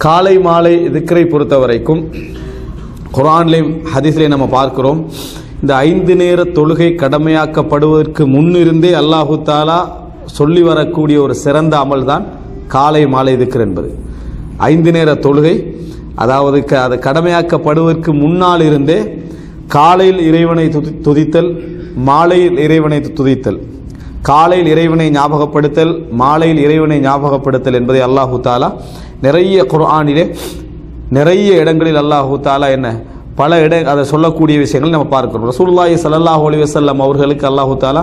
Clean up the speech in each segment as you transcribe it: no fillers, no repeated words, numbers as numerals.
காலை மாலை திக்ரை பொறுத்த வரைக்கும் குர்ஆன்லையும் ஹதீஸ்லையும் நம்ம பார்க்கிறோம். இந்த 5 நேர தொழுகை கடமையாக்கப்படுவதற்கு முன்னிருந்தே அல்லாஹு தாலா சொல்லி வரக்கூடிய ஒரு சிறந்த அமல் தான் காலை மாலை திக்ர் என்பது. 5 நேர தொழுகை, அதாவது அது கடமையாக்கப்படுவதற்கு முன்னால் இருந்தே காலையில் இறைவனை துதித்தல், மாலையில் இறைவனை துதித்தல், காலையில் இறைவனை ஞாபகப்படுத்தல், மாலையில் இறைவனை ஞாபகப்படுத்தல் என்பதை அல்லாஹு தாலா நிறைய குர்ஆனிலே நிறைய இடங்களில் அல்லாஹு தாலா பல அதை சொல்லக்கூடிய விஷயங்கள் நம்ம பார்க்கிறோம். ரசூலுல்லாஹி ஸல்லல்லாஹு அலைஹி வஸல்லம் அவர்களுக்கு அல்லாஹு தாலா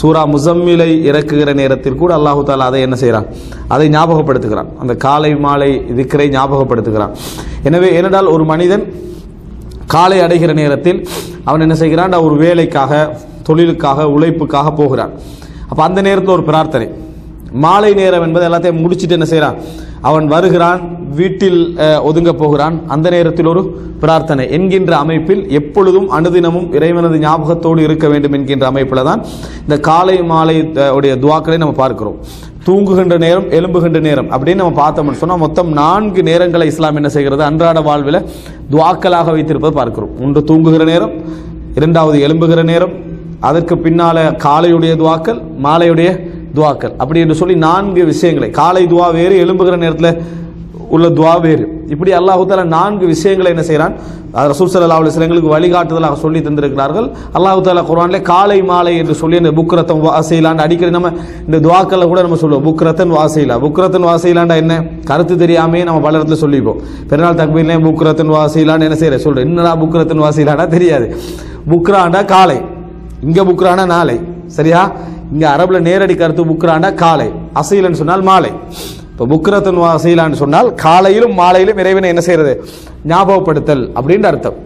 சூரா முஸம்மிலை இறக்குகிற நேரத்தில் கூட அல்லாஹு தாலா அதை செய்கிறான், அதை ஞாபகப்படுத்துகிறான், அந்த காலை மாலை திக்ரை ஞாபகப்படுத்துகிறான். எனவே ஏனென்றால் ஒரு மனிதன் காலை அடைகிற நேரத்தில் அவன் என்ன செய்கிறான், ஒரு வேலைக்காக, தொழிலுக்காக, உழைப்புக்காக போகிறான். அப்போ அந்த நேரத்தில் ஒரு பிரார்த்தனை. மாலை நேரம் என்பது எல்லாத்தையும் முடிச்சுட்டு என்ன செய்கிறான், அவன் வருகிறான், வீட்டில் ஒதுங்க போகிறான், அந்த நேரத்தில் ஒரு பிரார்த்தனை என்கின்ற அமைப்பில் எப்பொழுதும் அனுதினமும் இறைவனது ஞாபகத்தோடு இருக்க வேண்டும் என்கின்ற அமைப்பில் தான் இந்த காலை மாலை உடைய துவாக்களை நம்ம பார்க்கிறோம். தூங்குகின்ற நேரம், எழும்புகின்ற நேரம் அப்படின்னு நம்ம பார்த்தோம்னு சொன்னால் மொத்தம் 4 நேரங்களை இஸ்லாம் என்ன செய்கிறது, அன்றாட வாழ்வில் துவாக்களாக வைத்திருப்பதை பார்க்கிறோம். ஒன்று தூங்குகிற நேரம், 2வது எழும்புகிற நேரம், அதற்கு பின்னால காலையுடைய துவாக்கள், மாலையுடைய துவாக்கள், அப்படி என்று சொல்லி 4 விஷயங்களை, காலை துவா வேறு, எழும்புகிற நேரத்தில் உள்ள துவா வேறு, இப்படி அல்லாஹு தஆலா 4 விஷயங்களை என்ன செய்கிறான், ரசூல் ஸல்லல்லாஹு அலைஹி வஸல்லம் வழிகாட்டுதலாக சொல்லி தந்திருக்கிறார்கள். அல்லாஹு தஆலா குர்ஆனிலே காலை மாலை என்று சொல்லி இந்த புக்ரத்தன் வாசைலான்னு அடிக்கடி நம்ம இந்த துவாக்களை கூட நம்ம சொல்லுவோம். புக்ரத்தன் வாசைலா, புக்ரத்தன் வாசைலாண்டா என்ன கருத்து தெரியாமே நம்ம பல இடத்துல சொல்லிப்போம். பெருநாள் தக்பீர்லேயே புக்ரத்தன் வாசைலான்னு என்ன செய்யற சொல்றேன், என்னடா புக்ரத்தன் வாசைலாண்டா தெரியாது. புக்ராண்டா காலை, இங்க புக்ரானா நாளை, சரியா? இங்க அரபுல நேரடி கருத்து புக்ராண்டா காலை, அசைலன்னு சொன்னால் மாலை. இப்போ புக்ரத்தன் வாசைலான்னு சொன்னால் காலையிலும் மாலையிலும் இறைவனை என்ன செய்யறது, ஞாபகப்படுத்தல் அப்படின்ற அர்த்தம்.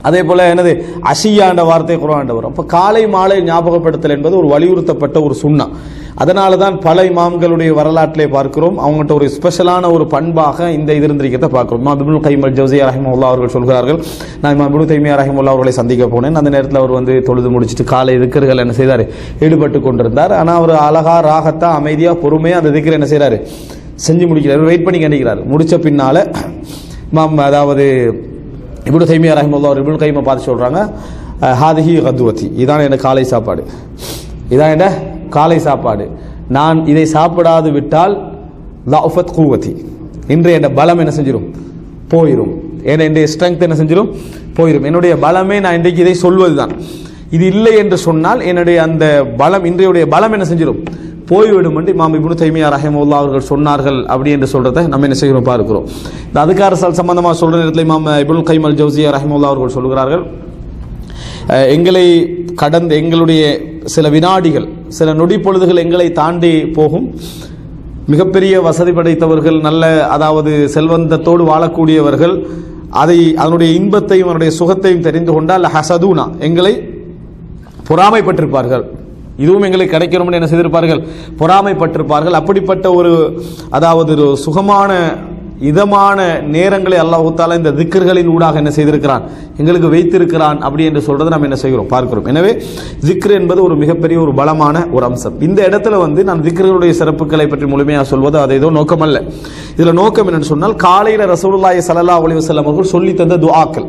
அதே போல என்னது அஷியாண்ட வார்த்தை குர்ஆன்ல வரும். அப்போ காலை மாலை ஞாபகப்படுத்தல் என்பது ஒரு வலியுறுத்தப்பட்ட ஒரு சுன்னா. அதனால தான் பல இமாம்களுடைய வரலாற்றிலே பார்க்கிறோம், அவங்கள்ட்ட ஒரு ஸ்பெஷலான ஒரு பண்பாக இந்த இது இருந்திருக்கிறத பார்க்கிறோம். இமாம் இப்னுல் கைம் அல் ஜௌஸிய்யா ரஹிமஹுல்லாஹ் அவர்கள் சொல்கிறார்கள், நான் இமாம் இப்னு தைமியா ரஹிமஹுல்லாஹ் அவர்களை சந்திக்க போனேன். அந்த நேரத்தில் அவர் தொழுது முடிச்சுட்டு காலை திக்ர்கள் என்ன செய்தார், ஈடுபட்டு கொண்டிருந்தார். ஆனால் அவர் அழகா ராகத்தா அமைதியாக பொறுமையாக அந்த திக்ரை என்ன செய்கிறாரு, செஞ்சு முடிக்கிறார், வெயிட் பண்ணி கண்டிக்கிறார். முடித்த பின்னால இமாம் அதாவது இப்னு தைமியா ரஹிமஹுல்லாஹ் இப்னுல் கைமை பார்த்து சொல்கிறாங்க, ஹாதிஹி கதுவதி, இதான் என்ன காலை சாப்பாடு, இதான் என்ன காலை சாப்பாடு. நான் இதை சாப்பிடாது விட்டால் லஃபத் குவதி, இன்றைய என் பலம் என்ன செஞ்சிடும், போயிடும். ஏன்னா இன்றைய ஸ்ட்ரென்த் என்ன செஞ்சிடும், போயிடும். என்னுடைய பலமே நான் இன்றைக்கு இதை சொல்வது தான். இது இல்லை என்று சொன்னால் என்னுடைய அந்த பலம், இன்றைய பலம் என்ன செஞ்சிடும், போய்விடும் என்று இமாம் இப்னு தைமியா ரஹிமஹுல்லாஹ் அவர்கள் சொன்னார்கள். அப்படி என்று சொல்றதை நம்ம என்ன செய்கிறோம் பார்க்கிறோம். இந்த அதுக்கார சம்பந்தமாக சொல்ற நேரத்தில் இமாம் இப்னுல் கைம் அல் ஜௌஸிய்யா ரஹிமஹுல்லாஹ் அவர்கள் சொல்கிறார்கள், எங்களை கடந்த எங்களுடைய சில வினாடிகள், சில நொடி பொழுதுகள் எங்களை தாண்டி போகும். மிகப்பெரிய வசதி படைத்தவர்கள், நல்ல அதாவது செல்வந்தத்தோடு வாழக்கூடியவர்கள் அதனுடைய இன்பத்தையும் அதனுடைய சுகத்தையும் தெரிந்து கொண்டால் ஹசதுனா, எங்களை பொறாமைப்பட்டிருப்பார்கள். இதுவும் எங்களுக்கு கிடைக்கணும்னு என்ன செய்திருப்பார்கள், பொறாமைப்பட்டிருப்பார்கள். அப்படிப்பட்ட ஒரு அதாவது ஒரு சுகமான இதமான நேரங்களை அல்லாஹ் தஆலா இந்த திக்ர்களின் ஊடாக என்ன செய்திருக்கிறான், எங்களுக்கு வைத்திருக்கிறான். அப்படி என்று சொல்றதை நம்ம என்ன செய்கிறோம் பார்க்கிறோம். எனவே திக்ர் என்பது ஒரு மிகப்பெரிய ஒரு பலமான ஒரு அம்சம். இந்த இடத்துல நான் திக்ர்களுடைய சிறப்புகளை பற்றி முழுமையாக சொல்வது அது ஏதோ நோக்கம் அல்ல. இதுல நோக்கம் என்னன்னு சொன்னால், காலையில ரசூலுல்லாஹி ஸல்லல்லாஹு அலைஹி வஸல்லம் அவர்கள் சொல்லி தந்த துஆக்கள்,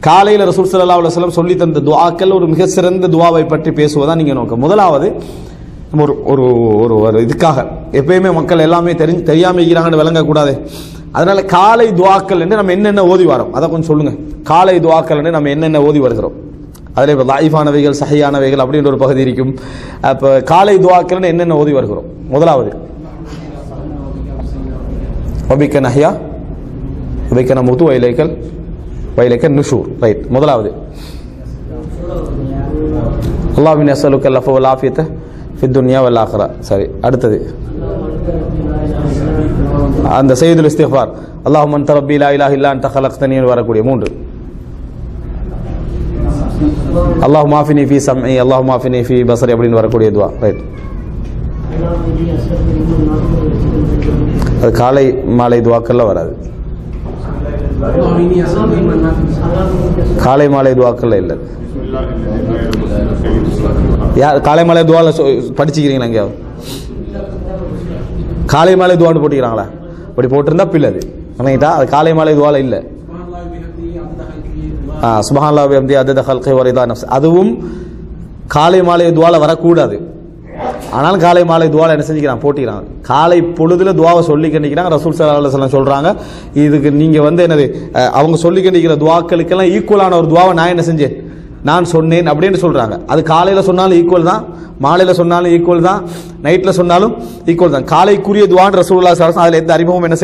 காலையில் ரசூல் ஸல்லல்லாஹு அலைஹி வஸல்லம் சொல்லி தந்த துஆக்கள், ஒரு மிக சிறந்த துஆவை பற்றி பேசுவதா நீங்க நோக்கம். முதலாவது ஒரு ஒரு இதுக்காக எப்பயுமே மக்கள் எல்லாமே தெரியாம இருக்கிறாங்கன்னு விளங்கக்கூடாது. அதனால காலை துஆக்கள் என்று நம்ம என்னென்ன ஓதி வரோம் அதை கொஞ்சம் சொல்லுங்க. காலை துஆக்கள் என்று நம்ம என்னென்ன ஓதி வருகிறோம், அதில் இப்போ லைஃபானவைகள் சஹியானவைகள் அப்படின்ற ஒரு பகுதி இருக்கும். அப்போ காலை துஆக்கள் என்னென்ன ஓதி வருகிறோம். முதலாவது வபிக்க நஹ்யா வபிக்க நமுது வைலைக்கல் நுஷூர், ரைட். முதலாவது அல்லாஹ் நஸ்அலுக அல் அஃவ வல் ஆஃபியத ஃபித் துன்யா வல் ஆখিরা. சரி, அடுத்தது அந்த சையதுல் இஸ்திக்ஃபார், அல்லாஹும்ம அன்த ரப்பி லா இலாஹ இல்லா அன்த கலக்தனி வரக்கூடிய 3. அல்லாஹும்ம ஆஃபினி ஃபீ சம்இ அல்லாஹும்ம ஆஃபினி ஃபீ பஸரி அப்படின்னு வரக்கூடிய துஆ, ரைட். அது காலை மாலை துஆக்கள்ல வராது, காலை மாலை துஆக்கள்ல இல்லை. யார் காலை மாலை துஆல படிச்சுக்கிறீங்களா எங்கேயாவது? காலை மாலை துஆன்னு போட்டிக்கிறாங்களா? அப்படி போட்டிருந்தா பிள்ளை. வணங்கிட்டா அது காலை மாலை துவால இல்லை. சுப்ஹானல்லாஹி வ பிஹம்திஹி அதத ஹல்கிஹி வ ரிதா நஃப்ஸி அதுவும் காலை மாலை துவால வரக்கூடாது. ஆனாலும் காலை மாலை துவால என்ன செஞ்சுக்கிறான் போட்டிக்கிறாங்க. காலை பொழுதுல துவாவை சொல்லி கண்டிக்கிறாங்க. ரசூல் ஸல்லல்லாஹு அலைஹி வஸல்லம் சொல்றாங்க இதுக்கு நீங்க என்னது அவங்க சொல்லி கண்டிக்கிற துவாக்களுக்கெல்லாம் ஈக்குவலான ஒரு துவாவை நான் என்ன செஞ்சேன் நான் சொன்னேன் அப்படின்னு சொல்றாங்க. அது காலையில சொன்னாலும் ஈக்குவல் தான், மாலையில சொன்னாலும் ஈக்குவல் தான், நைட்ல சொன்னாலும் ஈக்குவல் தான். காலைக்குரிய துவான் ரசூலுல்லாஹி ஸல்லல்லாஹு அலைஹி வஸல்லம் அதுல எந்த அறிமுகம் என்ன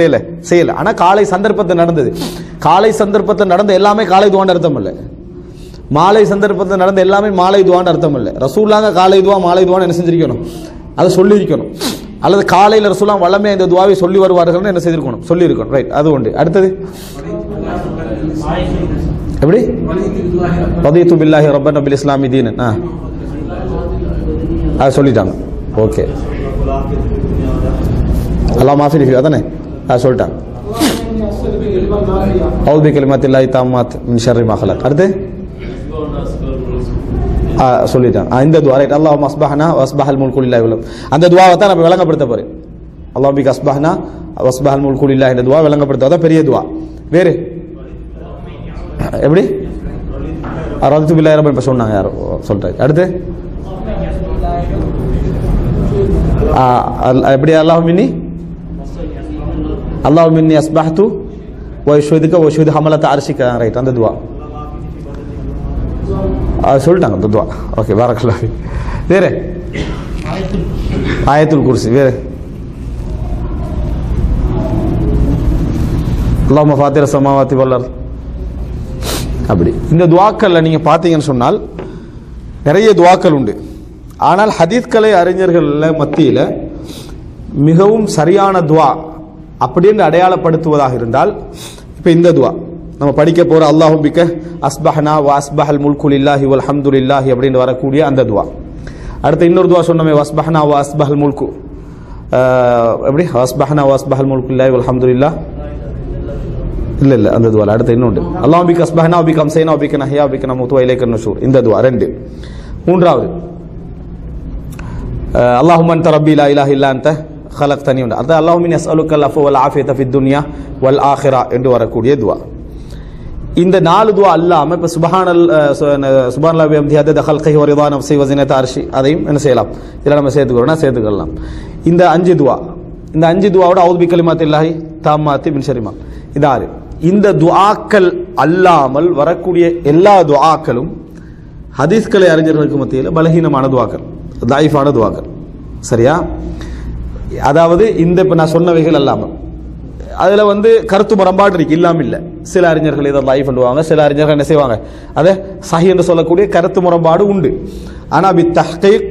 செய்யல. ஆனா காலை சந்தர்ப்பத்தில் நடந்தது. காலை சந்தர்ப்பத்தில் நடந்த எல்லாமே காலை துவான்னு அர்த்தம் இல்லை. மாலை சந்தர்ப்பத்தில் நடந்த எல்லாமே மாலை துவான்னு அர்த்தம் இல்லை. ரசூலுல்லாஹ் காலை துவா மாலை துவான்னு என்ன செஞ்சிருக்கணும் அதை சொல்லியிருக்கணும். அல்லது காலையில் ரசூலுல்லாஹ் வல்லமே இந்த துவாவை சொல்லி வருவார்கள் என்ன செய்திருக்கணும் சொல்லியிருக்கணும். ரைட், அது உண்டு. அடுத்தது எப்படி ரதீது பில்லாஹி ரப்பன் பில் இஸ்லாமி தீனன் அது சொல்லிட்டாங்க. ஓகே அல்லாஹ் மாஃபி ஃபி அதானே அது சொல்லிட்டாங்க. அவுது பி கலிமாத்தில்லாஹி தாம்மாத் மின் ஷர்ரி மா ஹலக் அடுத்து சொல்லிட்டாங்க. இந்த துவா ரைட் அல்லாஹும்ம அஸ்பஹனா வ அஸ்பஹல் முல்கு லில்லாஹி வல் அந்த துவாவை தான் நம்ம விளங்கப்படுத்த போறோம். அல்லாஹ் பிக அஸ்பஹனா வ அஸ்பஹல் முல்கு லில்லாஹி இந்த துவா விளங்கப்படுத்த தான் பெரிய துவா. வேறு எப்படி ரதீது பில்லாஹி ரப்பன் இப்ப சொன்னாங்க யாரோ சொல்றாங்க. அடுத்து எப்படி அல்லாஹு மின்னி அஸ்பஹ்து வ யுஷ்ஹிதுக வ யுஷ்ஹிது ஹமலத அர்ஷிக ரைட் அந்த துவா சொல்லிட்டாங்க அந்த துவா. ஓகே பாரக்கல்லாஹு ஃபீக். வேற ஆயத்துல் குர்சி வேற அல்லாஹும்ம ஃபாத்திர ஸமாவாத்தி வல் அர்த் அப்படி இந்த துவாக்கள்ல நீங்க பாத்தீங்கன்னு சொன்னால் நிறைய துவாக்கள் உண்டு. ஆனால் ஹதீஸ்கலை அறிஞர்கள் மத்தியில் மிகவும் சரியான துவா அப்படின்னு அடையாளப்படுத்துவதாக இருந்தால் இப்போ இந்த துவா நம்ம படிக்க போகிற அல்லாஹும் பிக்க அஸ்பஹனா வ அஸ்பஹல் முல்கு லில்லாஹி வல் ஹம்துலில்லாஹி அப்படின்னு வரக்கூடிய அந்த துவா. அடுத்து இன்னொரு துவா சொன்னோமே வஸ்பஹனா வ அஸ்பஹல் முல்கு எப்படி வஸ்பஹனா வ அஸ்பஹல் முல்கு லில்லாஹி வல் ஹம்துலில்லாஹ் இல்லை அந்த துவா அடுத்து இன்னொன்று அல்லாஹும் பிக்க அஸ்பஹனா வ பிக அம்சைனா வ பிக நஹ்யா வ பிக நமூது வ இலைக்க நுஷூர் இந்த துவா ரெண்டு. மூன்றாவது அல்லாஹும்ம அன்த ரப்பி லா இலாஹ இல்லா அன்த خلقتني அது அல்லாஹும்ம இன்னி அஸ்அலுக அல் அஃவ வல் ஆஃபியத ஃபித் துன்யா வல் ஆখিরা என்று வரக்கூடிய துவா. இந்த நாலு துவா அல்லாம இப்ப சுப்ஹானல்லாஹி வ பிஹம்திஹி அதத ஹல்கிஹி வ ரிதா நஃப்ஸி வ ஸினத அர்ஷி அதையும் என்ன செய்யலாம் இதில் நம்ம சேர்த்துக்கலாம். இந்த அஞ்சு துவாவோட அவுது பி கலிமாத்தில்லாஹி தாம்மாத்தி மின் ஷர்ரி மா இது ஆறு. இந்த துஆக்கள் அல்லாமல் வரக்கூடிய எல்லா துஆக்களும் ஹதீஸ்கலை அறிஞர்களுக்கு மத்தியில் பலகீனமான துஆக்கள், தாயிஃபான துஆக்கள். சரியா? அதாவது இந்த இப்போ நான் சொன்னவைகள் அல்லாமல் அதில் கருத்து முரண்பாடு இருக்கு, இல்லாமல் இல்லை. சில அறிஞர்கள் இதை லைஃப் பண்ணுவாங்க, சில அறிஞர்கள் என்ன செய்வாங்க அதை சஹி என்று சொல்லக்கூடிய கருத்து முரண்பாடு உண்டு. ஆனால் பி தஹ்கீக்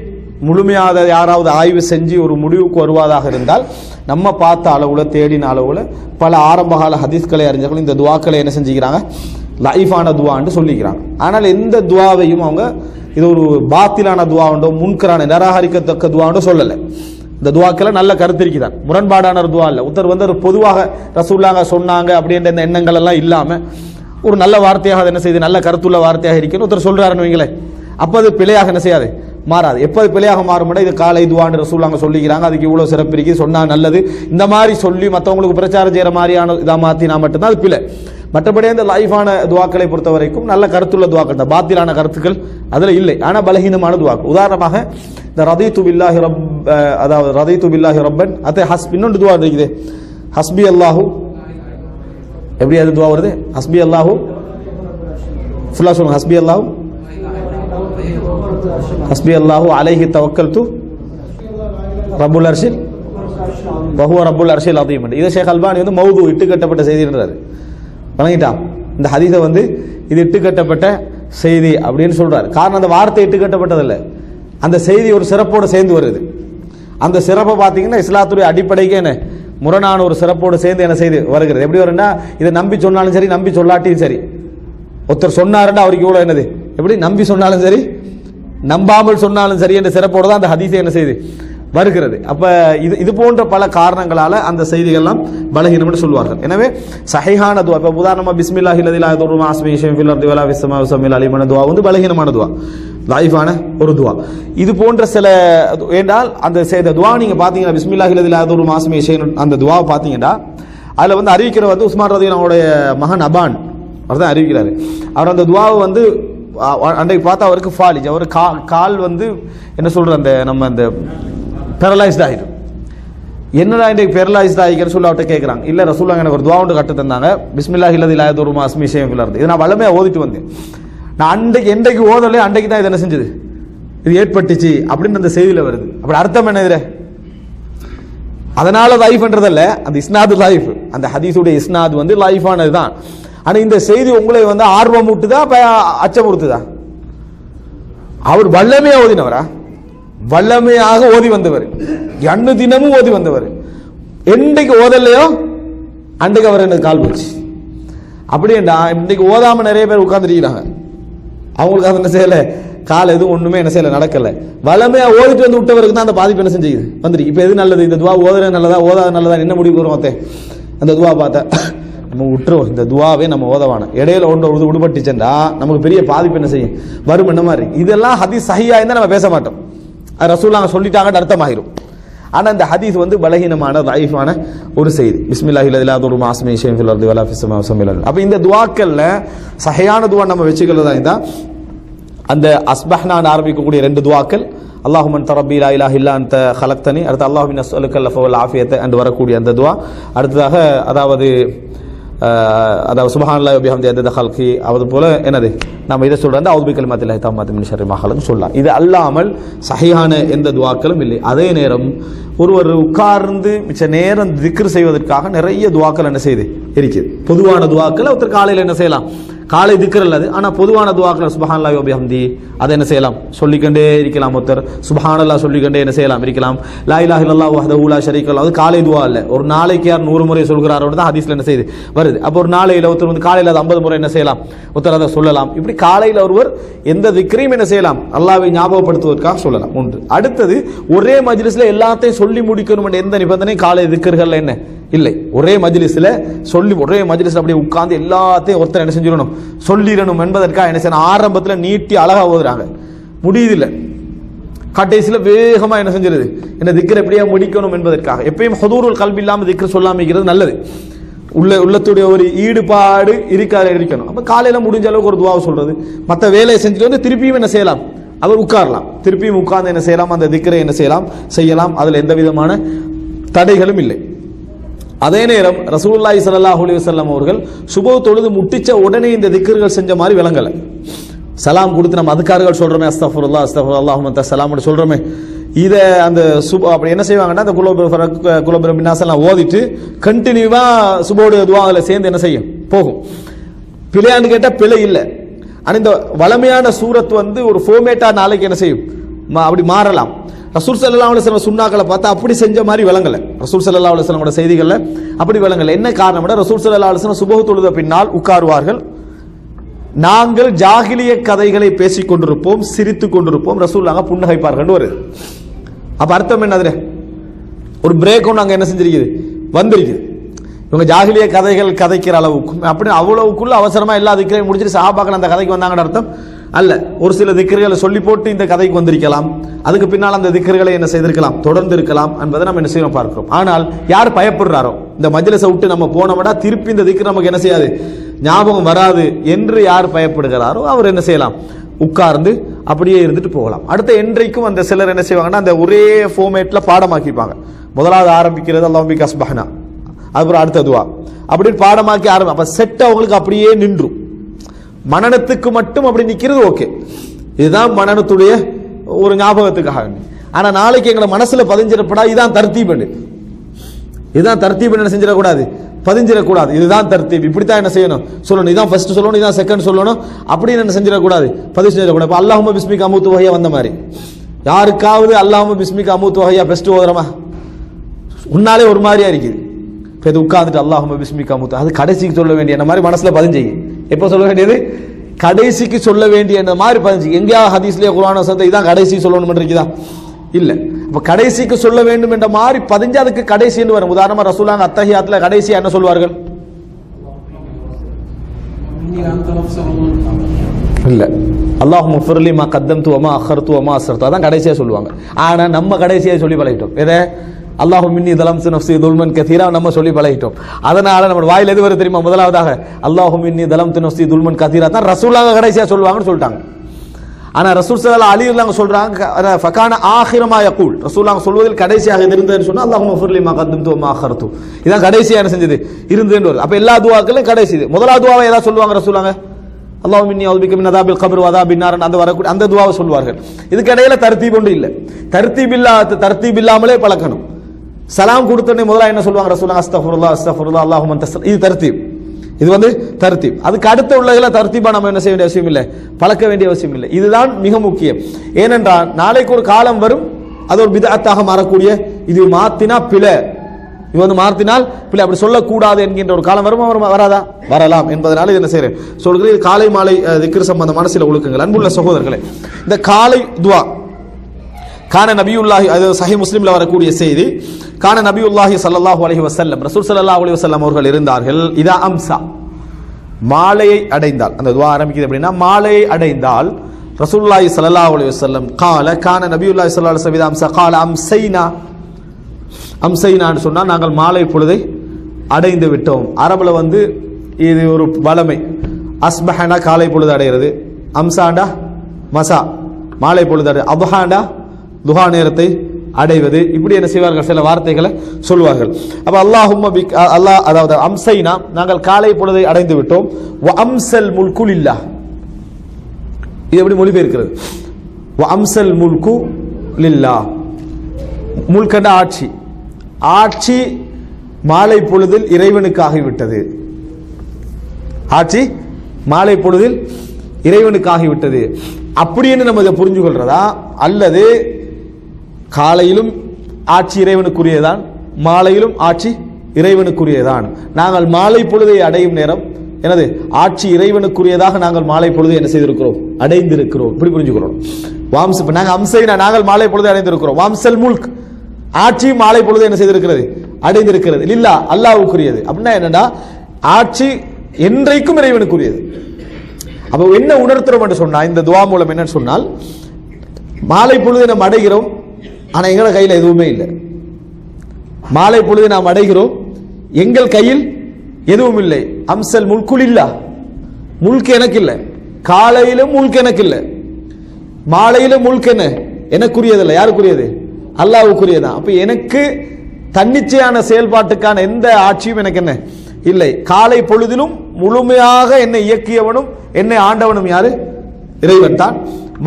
முழுமையாக யாராவது ஆய்வு செஞ்சு ஒரு முடிவுக்கு வருவதாக இருந்தால் நம்ம பார்த்த அளவுல தேடின அளவுல பல ஆரம்பகால ஹதீஸ்கலை அறிஞர்கள் இந்த துவாக்களை என்ன செஞ்சுக்கிறாங்க லைஃபான துவான்னு சொல்லிக்கிறாங்க. ஆனால் எந்த துவாவையும் அவங்க இது ஒரு பாத்திலான துவாண்டோ முன்கரான நிராகரிக்கத்தக்க துவாண்டோ சொல்லலை. இந்த துவாக்கில் நல்ல கருத்து இருக்குதான், முரண்பாடான ஒரு துவா இல்லை. ஒரு பொதுவாக ரசூலுல்லாஹ் சொன்னாங்க அப்படின்ற இந்த எண்ணங்கள் எல்லாம் இல்லாமல் ஒரு நல்ல வார்த்தையாக என்ன செய்யுது, நல்ல கருத்துள்ள வார்த்தையாக இருக்குன்னு ஒருத்தர் சொல்றாருன்னு வைங்களேன், அப்போ அது பிழையாக என்ன செய்யாது மாறாது. எப்போ அது பிழையாக மாறும்னா இது காலை துவான்னு ரசூலுல்லாஹ் சொல்லிக்கிறாங்க, அதுக்கு இவ்வளோ சிறப்பு இருக்கு, சொன்னா நல்லது, இந்த மாதிரி சொல்லி மற்றவங்களுக்கு பிரச்சாரம் செய்கிற மாதிரியான இதாக மாற்றினா மட்டும்தான் அது பிழை. மற்றபடி இந்த லைஃபான துவாக்களை பொறுத்த வரைக்கும் நல்ல கருத்துள்ள துவாக்கள், இந்த பாத்திலான கருத்துக்கள் அதில் இல்லை, ஆனால் பலகீனமான துவாக்கள். உதாரணமாக இந்த ரதீது பில்லாஹி ரப், அதாவது ரதீது பில்லாஹி ரப்பன், அது இன்னொன்று துவா இருக்குது ஹஸ்பி அல்லாஹு, எப்படி அது துவா வருது ஹஸ்பி அல்லாஹு ஃபுல்லா சொல்லுங்க ஹஸ்பி அல்லாஹு ஹஸ்பி அல்லாஹு அலைஹி தவக்கல்து ரப்புல் அர்ஷில் வஹுவ ரப்புல் அர்ஷில் அதீம். இதை ஷேக் அல்பானி மௌது இட்டு கட்டப்பட்ட செய்தின்றாரு. வணங்கிட்டான் இந்த ஹதீஸை இது இட்டு கட்டப்பட்ட செய்தி அப்படின்னு சொல்றாரு. காரணம் அந்த வார்த்தை இட்டு கட்டப்பட்டதில்லை, அந்த செய்தி ஒரு சிறப்போடு சேர்ந்து வருது. அந்த சிறப்பை பார்த்தீங்கன்னா இஸ்லாத்துடைய அடிப்படைக்கு என்ன முரணான ஒரு சிறப்போடு சேர்ந்து என்ன செய்து வருகிறது. எப்படி வரும்னா இதை நம்பி சொன்னாலும் சரி நம்பி சொல்லாட்டியும் சரி, ஒருத்தர் சொன்னாருன்னா அவருக்கு இவ்வளோ என்னது, எப்படி நம்பி சொன்னாலும் சரி நம்பாமல் சொன்னாலும் சரி என்ற சிறப்போடு தான் அந்த ஹதீஸை என்ன செய்து வருகிறது. அப்ப இது போன்ற பல காரணங்களால அந்த செய்திகள்லாம் பலகீனம்னு சொல்வார்கள். எனவே சஹீஹான துவா, இப்போ உதாரணமா பிஸ்மில்லாஹி லதி லா யதுர்ரு மஅ இஸ்மிஹி ஷைஉன் ஃபில் அர்தி வலா ஃபிஸ் ஸமாஇ வஸமில் அலீமான துவா பலகீனமான துவா, லைஃபான ஒரு துவா. இது போன்ற சில என்றால் அந்த செய்த துவா நீங்க பாத்தீங்கன்னா பிஸ்மில்லாஹி லதி லா யதுர்ரு மஅ இஸ்மிஹி ஷைஉன் அந்த துவா பாத்தீங்கன்னா அதில் வந்து அறிவிக்கிற வந்து உஸ்மான் ரலியல்லாஹுடைய மகன் அபான் அவர் தான் அறிவிக்கிறாரு. அவர் அந்த துவாவை வந்து அன்றைக்கு பார்த்தா அவருக்கு ஃபாலிஜ், அவர் கால் வந்து என்ன சொல்ற அந்த நம்ம அந்த பேரலைஸ்ட் ஆகிடும். என்னடா இன்றைக்கு பேரலைஸ்ட் ஆகிக்கிறேன்னு சொல்லி அவர்கிட்ட கேட்குறாங்க. இல்லை ரசூலுல்லாஹ் எனக்கு ஒரு துவா ஒன்று கட்டு தந்தாங்க, பிஸ்மில்லாஹி அல்லதி லா யதுர்ரு மஅ இஸ்மிஹி ஷைஉன் ஃபில் அர்தி. இதை நான் வளமையாக ஓதிட்டு வந்தேன். நான் என்றைக்கு ஓதலையோ அன்றைக்கு தான் இது என்ன செஞ்சது, இது ஏற்பட்டுச்சு அப்படின்னு அந்த செய்தியில் வருது. அப்படி அர்த்தம் என்ன இதுல? அதனால லைஃப்ன்றதல்ல, அந்த இஸ்னாது லைஃப், அந்த ஹதீஸுடைய இஸ்னாது வந்து லைஃபானது தான். ஆனால் இந்த செய்தி உங்களை வந்து ஆர்வம் ஊட்டுதா அச்சமுறுத்துதா? அவர் வல்லமையாக ஓதினவரா? வல்லமையாக ஓதி வந்தவர், அன்னு தினமும் ஓதி வந்தவர். என்றைக்கு ஓதலையோ அன்றைக்கு அவர் எனக்கு கால் போச்சு. அப்படின்னா இன்னைக்கு ஓதாம நிறைய பேர் உட்கார்ந்துருக்கிறாங்க. அவங்களுக்கு அது என்ன செய்யல, கால் எதுவும் ஒண்ணுமே என்ன செய்யல, நடக்கல. வளமையா ஓதிட்டு வந்து விட்டவருக்கு தான் அந்த பாதிப்பு என்ன செஞ்சுது வந்துருக்கு. இப்ப எது நல்லது, இந்த துவா ஓதுறது நல்லதா ஓதாத நல்லதா என்ன முடிவு வரும்? அந்த துவா பார்த்தா நம்ம விட்டுருவோம், இந்த துவாவே நம்ம ஓதவான இடையில ஒன்று விடுபட்டுச்சா நமக்கு பெரிய பாதிப்பு என்ன செய்யும் வரும். என்ன மாதிரி இதெல்லாம் ஹதீஸ் சஹீஹா இருந்தா நம்ம பேச மாட்டோம், அது ரசூலுல்லாஹ் சொல்லிட்டாங்கன்னு அர்த்தமாயிரும். ஆனா இந்த ஹதீஸ் வந்து பலகீனமான லைஃபான ஒரு செய்தி. பிஸ்மில்லாஹி அல்லதி லா யதுர்ரு மஅ இஸ்மிஹி ஷைஉன் ஃபில் அர்தி வலா ஃபிஸ் ஸமாஇ வஸமில். அப்ப இந்த துஆக்கள்ல சஹீஹான துஆ நம்ம வெச்சுக்கிறதா இருந்தா அந்த அஸ்பஹ்னான் ஆரம்பிக்கக்கூடிய ரெண்டு துஆக்கள், அல்லாஹும்ம அன்த ரப்பி லா இலாஹ இல்லா அன்த ஹலக்தனி, அடுத்து அல்லாஹும்ம இன்னி அஸ்அலுக்கல் அஃவ வல் ஆஃபியத என்று வரக்கூடிய அந்த துஆ. அடுத்ததாக அதாவது சுப்ஹானல்லாஹி வ பிஹம்திஹி அதத ஹல்கி, அது போல என்னது நம்ம இதை சொல்றோம், அஊது பிகலிமாத்தில்லாஹி தம்மாத்தி மின் ஷர்ரி மா ஹலக் சொல்லலாம். இது அல்லாமல் சஹீஹான எந்த துஆக்களும் இல்லை. அதே நேரம் ஒருவர் உட்கார்ந்து மிச்ச நேரம் திக்ர் செய்வதற்காக நிறைய துஆக்கள் என்ன செய்யுது இருக்குது. பொதுவான துஆக்கள் ஒருத்தர் காலையில் என்ன செய்யலாம், காலை திக்ர் அல்லது ஆனால் பொதுவான துஆக்கள் சுப்ஹானல்லாஹி வ பிஹம்திஹி அதை என்ன செய்யலாம் சொல்லிக்கொண்டே இருக்கலாம். ஒருத்தர் சுப்ஹானல்லாஹ் சொல்லிக்கொண்டே என்ன செய்யலாம் இருக்கலாம். லா இலாஹ இல்லல்லாஹு வஹ்தஹு லா ஷரீக லஹு, அது காலை துஆ இல்ல. ஒரு நாளைக்கு யார் 100 முறை சொல்கிறாரோட தான் ஹதீஸ்ல என்ன செய்யுது வருது. அப்போ ஒரு நாளையில் ஒருத்தர் வந்து காலையில் அது 50 முறை என்ன செய்யலாம், ஒருத்தர் அதை சொல்லலாம். இப்படி காலையில் ஒருவர் எந்த திக்ரையும் என்ன செய்யலாம், அல்லாஹ்வை ஞாபகப்படுத்துவதற்காக சொல்லலாம். ஒன்று. அடுத்தது, ஒரே மஜ்லிஸ்ல எல்லாத்தையும் சொல்லி முடிக்கணும் என்ற எந்த நிபந்தனையும் காலை திக்ர்கள் என்ன இல்லை. ஒரே மஜ்லிஸ்ல சொல்லி ஒரே மஜ்லிஸ்ல அப்படியே உட்கார்ந்து எல்லாத்தையும் ஒருத்தர் என்ன செஞ்சிடணும் சொல்லிடணும் என்பதற்காக என்ன செய்யணும், ஆரம்பத்தில் நீட்டி அழகா ஓதுறாங்க, முடியுதில்ல. கடைசியில் வேகமா என்ன செஞ்சிருது, என்ன திக்ர் எப்படியா முடிக்கணும் என்பதற்காக. எப்பயும் ஹுதூருல் கல்பி இல்லாம திக்ர் சொல்லாம இருக்கிறது நல்லது. உள்ளத்துடைய ஒரு ஈடுபாடு இருக்கணும். அப்ப காலையில முடிஞ்ச அளவுக்கு ஒரு துவாவை சொல்றது, மற்ற வேலையை செஞ்சுட்டு வந்து திருப்பியும் என்ன செய்யலாம், அவர் உட்காரலாம். திருப்பியும் உட்கார்ந்து என்ன செய்யலாம், அந்த திக்ரை என்ன செய்யலாம். அதுல எந்த விதமான தடைகளும் இல்லை. அதே நேரம் ரசூலுல்லாஹி ஸல்லல்லாஹு அலைஹி வஸல்லம் அவர்கள் சுபஹ் தொழுது முட்டிச்ச உடனே இந்த திக்ர்கள் செஞ்ச மாதிரி விளங்கல. சலாம் கொடுத்து நம்ம அதுக்கார்கள் சொல்றோமே, அஸ்தக்ஃபிருல்லாஹ் அஸ்தக்ஃபிருல்லாஹ் அல்லாஹும்ம அன்த ஸலாம்னு சொல்றோமே, இதை அந்த அப்படி என்ன செய்வாங்கன்னா அந்த குலோபுர பின்னாசெல்லாம் ஓதிட்டு கண்டினியூவா சுபோடைய துஆல சேர்ந்து என்ன செய்யும் போகும். பிழையான்னு கேட்டா பிழை இல்லை. ஆனா இந்த வளமையான சூரத் வந்து ஒரு ஃபார்மேட்டா நாளைக்கு என்ன செய்யும் அப்படி மாறலாம். ரசூல் ஸல்லல்லாஹு அலைஹி வஸல்லம் சுன்னாக்களை பார்த்தா அப்படி செஞ்ச மாதிரி விளங்கல. ரசூல் ஸல்லல்லாஹு அலைஹி வஸல்லமோட செய்திகள்ல அப்படி விளங்கல. என்ன காரணம்னா ரசூல் ஸல்லல்லாஹு அலைஹி வஸல்லம் சுபஹ் தொழுத பின்னால் உட்காருவார்கள். நாங்கள் ஜாகிலிய கதைகளை பேசிக் கொண்டிருப்போம், சிரித்துக் கொண்டிருப்போம், ரசூலுல்லாஹ் புன்னகைப்பார்கள் வருது. அப்ப அர்த்தம் என்ன, அதுல ஒரு பிரேக்கும் நாங்க என்ன செஞ்சிருக்குது வந்திருக்குது. இவங்க ஜாகிலிய கதைகள் கதைக்கிற அளவுக்கும் அப்படி அவ்வளவுக்குள்ள அவசரமா எல்லா திக்கரையும் முடிச்சுட்டு சஹாபாக்கள் அந்த கதைக்கு வந்தாங்கன்னு அர்த்தம் அல்ல. ஒரு சில திக்கர்களை சொல்லி போட்டு இந்த கதைக்கு வந்திருக்கலாம், அதுக்கு பின்னால் அந்த திக்கர்களை என்ன செய்திருக்கலாம், தொடர்ந்து இருக்கலாம் என்பதை நம்ம என்ன செய்யணும் பார்க்கிறோம். ஆனால் யார் பயப்படுறாரோ, இந்த மஜ்லிஸை விட்டு நம்ம போனோம்னா திருப்பி இந்த திக்கர் நமக்கு என்ன செய்யாது, ஞாபகம் வராது என்று யார் பயப்படுகிறாரோ அவர் என்ன செய்யலாம், உட்கார்ந்து அப்படியே இருந்துட்டு போகலாம். அடுத்த என்றைக்கும் அந்த சிலர் என்ன செய்வாங்கன்னா அந்த ஒரே ஃபார்மேட்ல பாடமாக்கிப்பாங்க. முதலாவது ஆரம்பிக்கிறது அல்லாஹும்ம பிக அஸ்பஹ்னா, அதுக்கப்புறம் அடுத்த துஆ, அப்படின்னு பாடமாக்கி அப்ப செட் அவங்களுக்கு அப்படியே நின்றும். மனனத்துக்கு மட்டும் அப்படி நிக்கிறது ஓகே, இதுதான் மனனத்துடைய ஒரு ஞாபகத்துக்காக. ஆனா நாளைக்கு எங்களை மனசுல பதிஞ்சிடப்படா, இதுதான் தர்த்தீப், இதுதான் தர்த்தீப் என்ன செஞ்சிடக்கூடாது, பதிஞ்சிடக்கூடாது. இதுதான் தர்த்தீப், இப்படித்தான் என்ன செய்யணும் சொல்லணும், இதான் ஃபர்ஸ்ட் சொல்லணும், இதான் செகண்ட் சொல்லணும், அப்படின்னு என்ன செஞ்சிடக்கூடாது, பதிவு செஞ்சிடக்கூடாது. இப்போ அல்லாஹும்ம பிஸ்மிக அமூத்து வஹையா வந்த மாதிரி யாருக்காவது அல்லாஹும்ம பிஸ்மிக அமூத்து வஹையா பெஸ்ட் ஓதுறமா, உன்னாலே ஒரு மாதிரியா இருக்குது. இப்போ இது உட்காந்துட்டு அல்லாஹும்ம பிஸ்மிக அமூத்து, அது கடைசிக்கு சொல்ல வேண்டிய என்ன மாதிரி மனசுல பதிஞ்சு, எப்போ சொல்ல வேண்டியது கடைசிக்கு சொல்ல வேண்டிய என்ன மாதிரி பதிஞ்சு. எங்கேயாவது ஹதீஸ்லயே குர்ஆன் வசனத்தை இதான் கடைசி சொல்லணும் இருக்குதா, இல்ல. அப்ப கடைசிக்கு சொல்ல வேண்டும் என்ற மாதிரி பதிஞ்சு அதுக்கு கடைசி என்று வரும். உதாரணமா ரசூலுல்லாஹ் அத்தஹியாத்ல கடைசியா என்ன சொல்வார்கள், இல்ல அல்லாஹும்ம ஃபிர்லி மா கத்தம்து வமா அഖர்து வமா அஸ்ரது, அதான் கடைசியா சொல்லுவாங்க. ஆனா நம்ம கடைசியா சொல்லி பழகிட்டோம். எதை அல்லாஹும் மின்னி தலம்து நஃப்ஸி துல்மன் கதீரா நம்ம சொல்லி பழகிட்டோம். அதனால நம்ம வாயில எது வருது தெரியுமா? முதலாவதாக அல்லாஹும் மின்னி தலம்து நஃப்ஸி துல்மன் கதீரா தான் ரசூலுல்லாஹ் கடைசியா சொல்லுவாங்கன்னு சொல்லிட்டாங்க. ஆனா ரசூல் ஸல்லல்லாஹு அலைஹி வஸல்லம் சொல்றாங்க ஃபகான ஆகிரமா யகூல், ரசூலுல்லாஹ் சொல்வதில் கடைசியாக இருந்ததுன்னு சொன்னா அல்லாஹும்ம ஃபிர்லி மா கத்தம்து வ மா அഖர்து, இதான் கடைசியா என்ன செஞ்சது இருந்ததுன்னு வருது. அப்ப எல்லா துஆக்களும் கடைசி இது. முதலாவது துஆவை ஏதா சொல்லுவாங்க ரசூலுல்லாஹ் அல்லாஹும்ம இன்னி அஊது பிக மின் அஸாபில் கப்ர் வ அஸாபின் நார், அந்த வரக்கூடிய அந்த துஆவை சொல்வார்கள். இதுக்கு இடையில தர்த்தீப் ஒன்று இல்லை. தர்த்தீப் இல்லாமலே பழக்கணும். சலாம் கொடுத்தோடனே முதல்ல என்ன சொல்லுவாங்க ரசூலுல்லாஹ் அஸ்தக்ஃபிருல்லாஹ் அஸ்தக்ஃபிருல்லாஹ் அல்லாஹும்ம அன்த, இது தர்த்தீப். இது தர்த்தீப். அதுக்கு அடுத்த உள்ளதுல தர்த்தீபா நம்ம என்ன செய்ய வேண்டிய அவசியம் இல்லை, பழக்க வேண்டிய அவசியம் இல்லை. இதுதான் மிக முக்கியம். ஏனென்றால் நாளைக்கு ஒரு காலம் வரும், அது ஒரு பிதஅத்தாக மாறக்கூடிய, இது மாத்தினா பிழை, இது மாத்தினால் பிள்ளை அப்படி சொல்லக்கூடாது என்கின்ற ஒரு காலம் வரும். வராதா? வரலாம் என்பதனால இது என்ன செய்யறேன் சொல்கிறேன். இது காலை மாலை திக்ர் சம்பந்தமான சில ஒழுக்கங்கள். அன்புள்ள சகோதரர்களே, இந்த காலை துவா கான நபியுல்லாஹி, அது சஹீஹ் முஸ்லிம்ல வரக்கூடிய செய்தி, கான நபியுல்லாஹி ஸல்லல்லாஹு அலைஹி வஸல்லம், ரசூல் ஸல்லல்லாஹு அலைஹி வஸல்லம் அவர்கள் இருந்தார்கள். இதா அம்சா, மாலையை அடைந்தால், அந்த துவா ஆரம்பிக்குது அப்படின்னா மாலையை அடைந்தால் ரசூலுல்லாஹி ஸல்லல்லாஹு அலைஹி வஸல்லம் கால கான நபியுல்லாஹி ஸல்லல்லாஹு அலைஹி வஸல்லம் அம்சா கால அம்சைனா, அம்சைனான்னு சொன்னா நாங்கள் மாலை பொழுதை அடைந்து விட்டோம். அரபுல இது ஒரு வளமை. அஸ்பஹனா காலை பொழுது அடைகிறது, அம்சாண்டா மசா மாலை பொழுது அடை, அபஹாண்டா துஹா நேரத்தை அடைவது. இப்படி என்ன செய்வார்கள், சில வார்த்தைகளை சொல்வார்கள். அப்ப அல்லாஹும்ம பிக் அல்லாஹ், அதாவது அம்சைனா நாங்கள் காலை பொழுதை அடைந்து விட்டோம். வ அம்சல் முல்கு லில்லாஹ், இது எப்படி மொழிபெயர்க்கிறது? வ அம்சல் முல்கு லில்லாஹ், முல்கண்ட ஆட்சி, ஆட்சி மாலை பொழுதில் இறைவனுக்காகிவிட்டது. ஆட்சி மாலை பொழுதில் இறைவனுக்காகிவிட்டது. அப்படின்னு நம்ம இதை புரிஞ்சு கொள்றதா, அல்லது காலையிலும் ஆட்சி இறைவனுக்குரியதான், மாலையிலும் ஆட்சி இறைவனுக்குரியதான், நாங்கள் மாலை பொழுதை அடையும் நேரம் எனது ஆட்சி இறைவனுக்குரியதாக நாங்கள் மாலை பொழுதை என்ன செய்திருக்கிறோம், அடைந்திருக்கிறோம். இப்படி புரிஞ்சுக்கிறோம். வாம்ஸ் நாங்கள் அம்சைனா நாங்கள் மாலை பொழுதை அடைந்திருக்கிறோம். வாம்சல் முல்க், ஆட்சி மாலை பொழுது என்ன செய்திருக்கிறது, அடைந்திருக்கிறது. இல்லா அல்லாஹ்வுக்குரியது. அப்படின்னா என்னன்னா ஆட்சி என்றைக்கும் இறைவனுக்குரியது. அப்ப என்ன உணர்த்துறோம் என்று சொன்னா, இந்த துவா மூலம் என்னன்னு சொன்னால், மாலை பொழுதை நாம் அடைகிறோம், ஆனா எங்களோட கையில் எதுவுமே இல்லை. மாலை பொழுதை நாம் அடைகிறோம், எங்கள் கையில் எதுவும் இல்லை. அம்சல் முல்குல் இல்லா, முல்க் எனக்கு இல்லை. காலையிலும் முல்க் எனக்கு இல்லை, மாலையிலும் முல்க் என்ன எனக்குரியதில்லை. யாருக்குரியது? அல்லாஹ்வுக்குரியதான். அப்ப எனக்கு தன்னிச்சையான செயல்பாட்டுக்கான எந்த ஆட்சியும் எனக்கு என்ன இல்லை. காலை பொழுதிலும் முழுமையாக என்னை இயக்கியவனும் என்னை ஆண்டவனும் யாரு? இறைவன் தான்.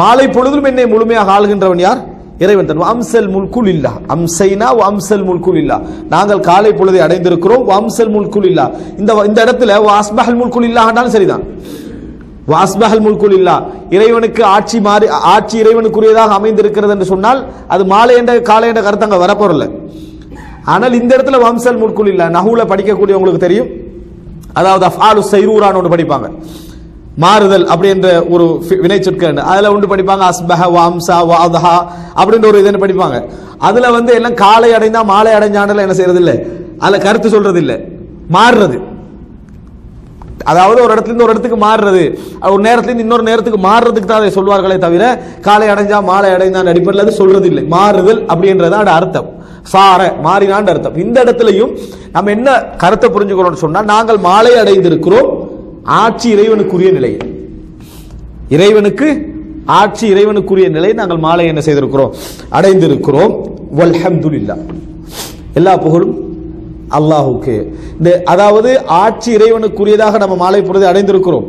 மாலை பொழுதிலும் என்னை முழுமையாக ஆளுகின்றவன் யார்? இறைவன் தான். அம்சல் முல்குல் இல்லா, அம்சைனா அம்சல் முல்குல் இல்லா, நாங்கள் காலை பொழுதை அடைந்திருக்கிறோம். அம்சல் முல்குல் இல்லா, இந்த இடத்துல அஸ்பஹல் முல்குல் இல்லா ஆண்டாலும் சரிதான். வாஸ்பஹல் முல்குல் இல்லா, இறைவனுக்கு ஆட்சி மாறி, ஆட்சி இறைவனுக்குரியதாக அமைந்திருக்கிறது என்று சொன்னால் அது மாலை என்ற காலை என்ற கருத்து அங்க வரப்போறல. ஆனால் இந்த இடத்துல வம்சல் முல்குல் இல்லா, நஹூல படிக்கக்கூடிய உங்களுக்கு தெரியும், அதாவது அஃஆலு ஸைரூரான்னு ஒன்று படிப்பாங்க, மாறுதல் அப்படி என்ற ஒரு வினை சொற்கள், அதுல ஒன்று படிப்பாங்க அஸ்பஹ வம்சா வஅதஹா அப்படின்ற ஒரு இதை படிப்பாங்க. அதுல எல்லாம் காலை அடைந்தா மாலை அடைஞ்சாண்டல என்ன செய்யறது இல்லை, அதுல கருத்து சொல்றது இல்லை, மாறுறது. அதாவது ஒரு இடத்துல இருந்து ஒரு இடத்துக்கு மாறுறது, ஒரு நேரத்திலிருந்து இன்னொரு நேரத்துக்கு மாறுறதுக்கு தான் அதை சொல்வார்களே தவிர காலை அடைஞ்சா மாலை அடைந்தான் அடிப்படையில் அது சொல்றது இல்லை. மாறுதல் அப்படின்றதான் அர்த்தம், சார மாறினான் அர்த்தம். இந்த இடத்துலையும் நம்ம என்ன கருத்தை புரிஞ்சுக்கணும்னு சொன்னா, நாங்கள் மாலை அடைந்திருக்கிறோம் ஆட்சி இறைவனுக்குரிய நிலை, இறைவனுக்கு ஆட்சி இறைவனுக்குரிய நிலை நாங்கள் மாலை என்ன செய்திருக்கிறோம், அடைந்திருக்கிறோம். வல்ஹம்துலில்லாஹ், எல்லா புகழும் அல்லாஹுக்கு. அதாவது ஆட்சி இறைவனுக்குரியதாக நம்ம மாலை பொழுது அடைந்திருக்கிறோம்,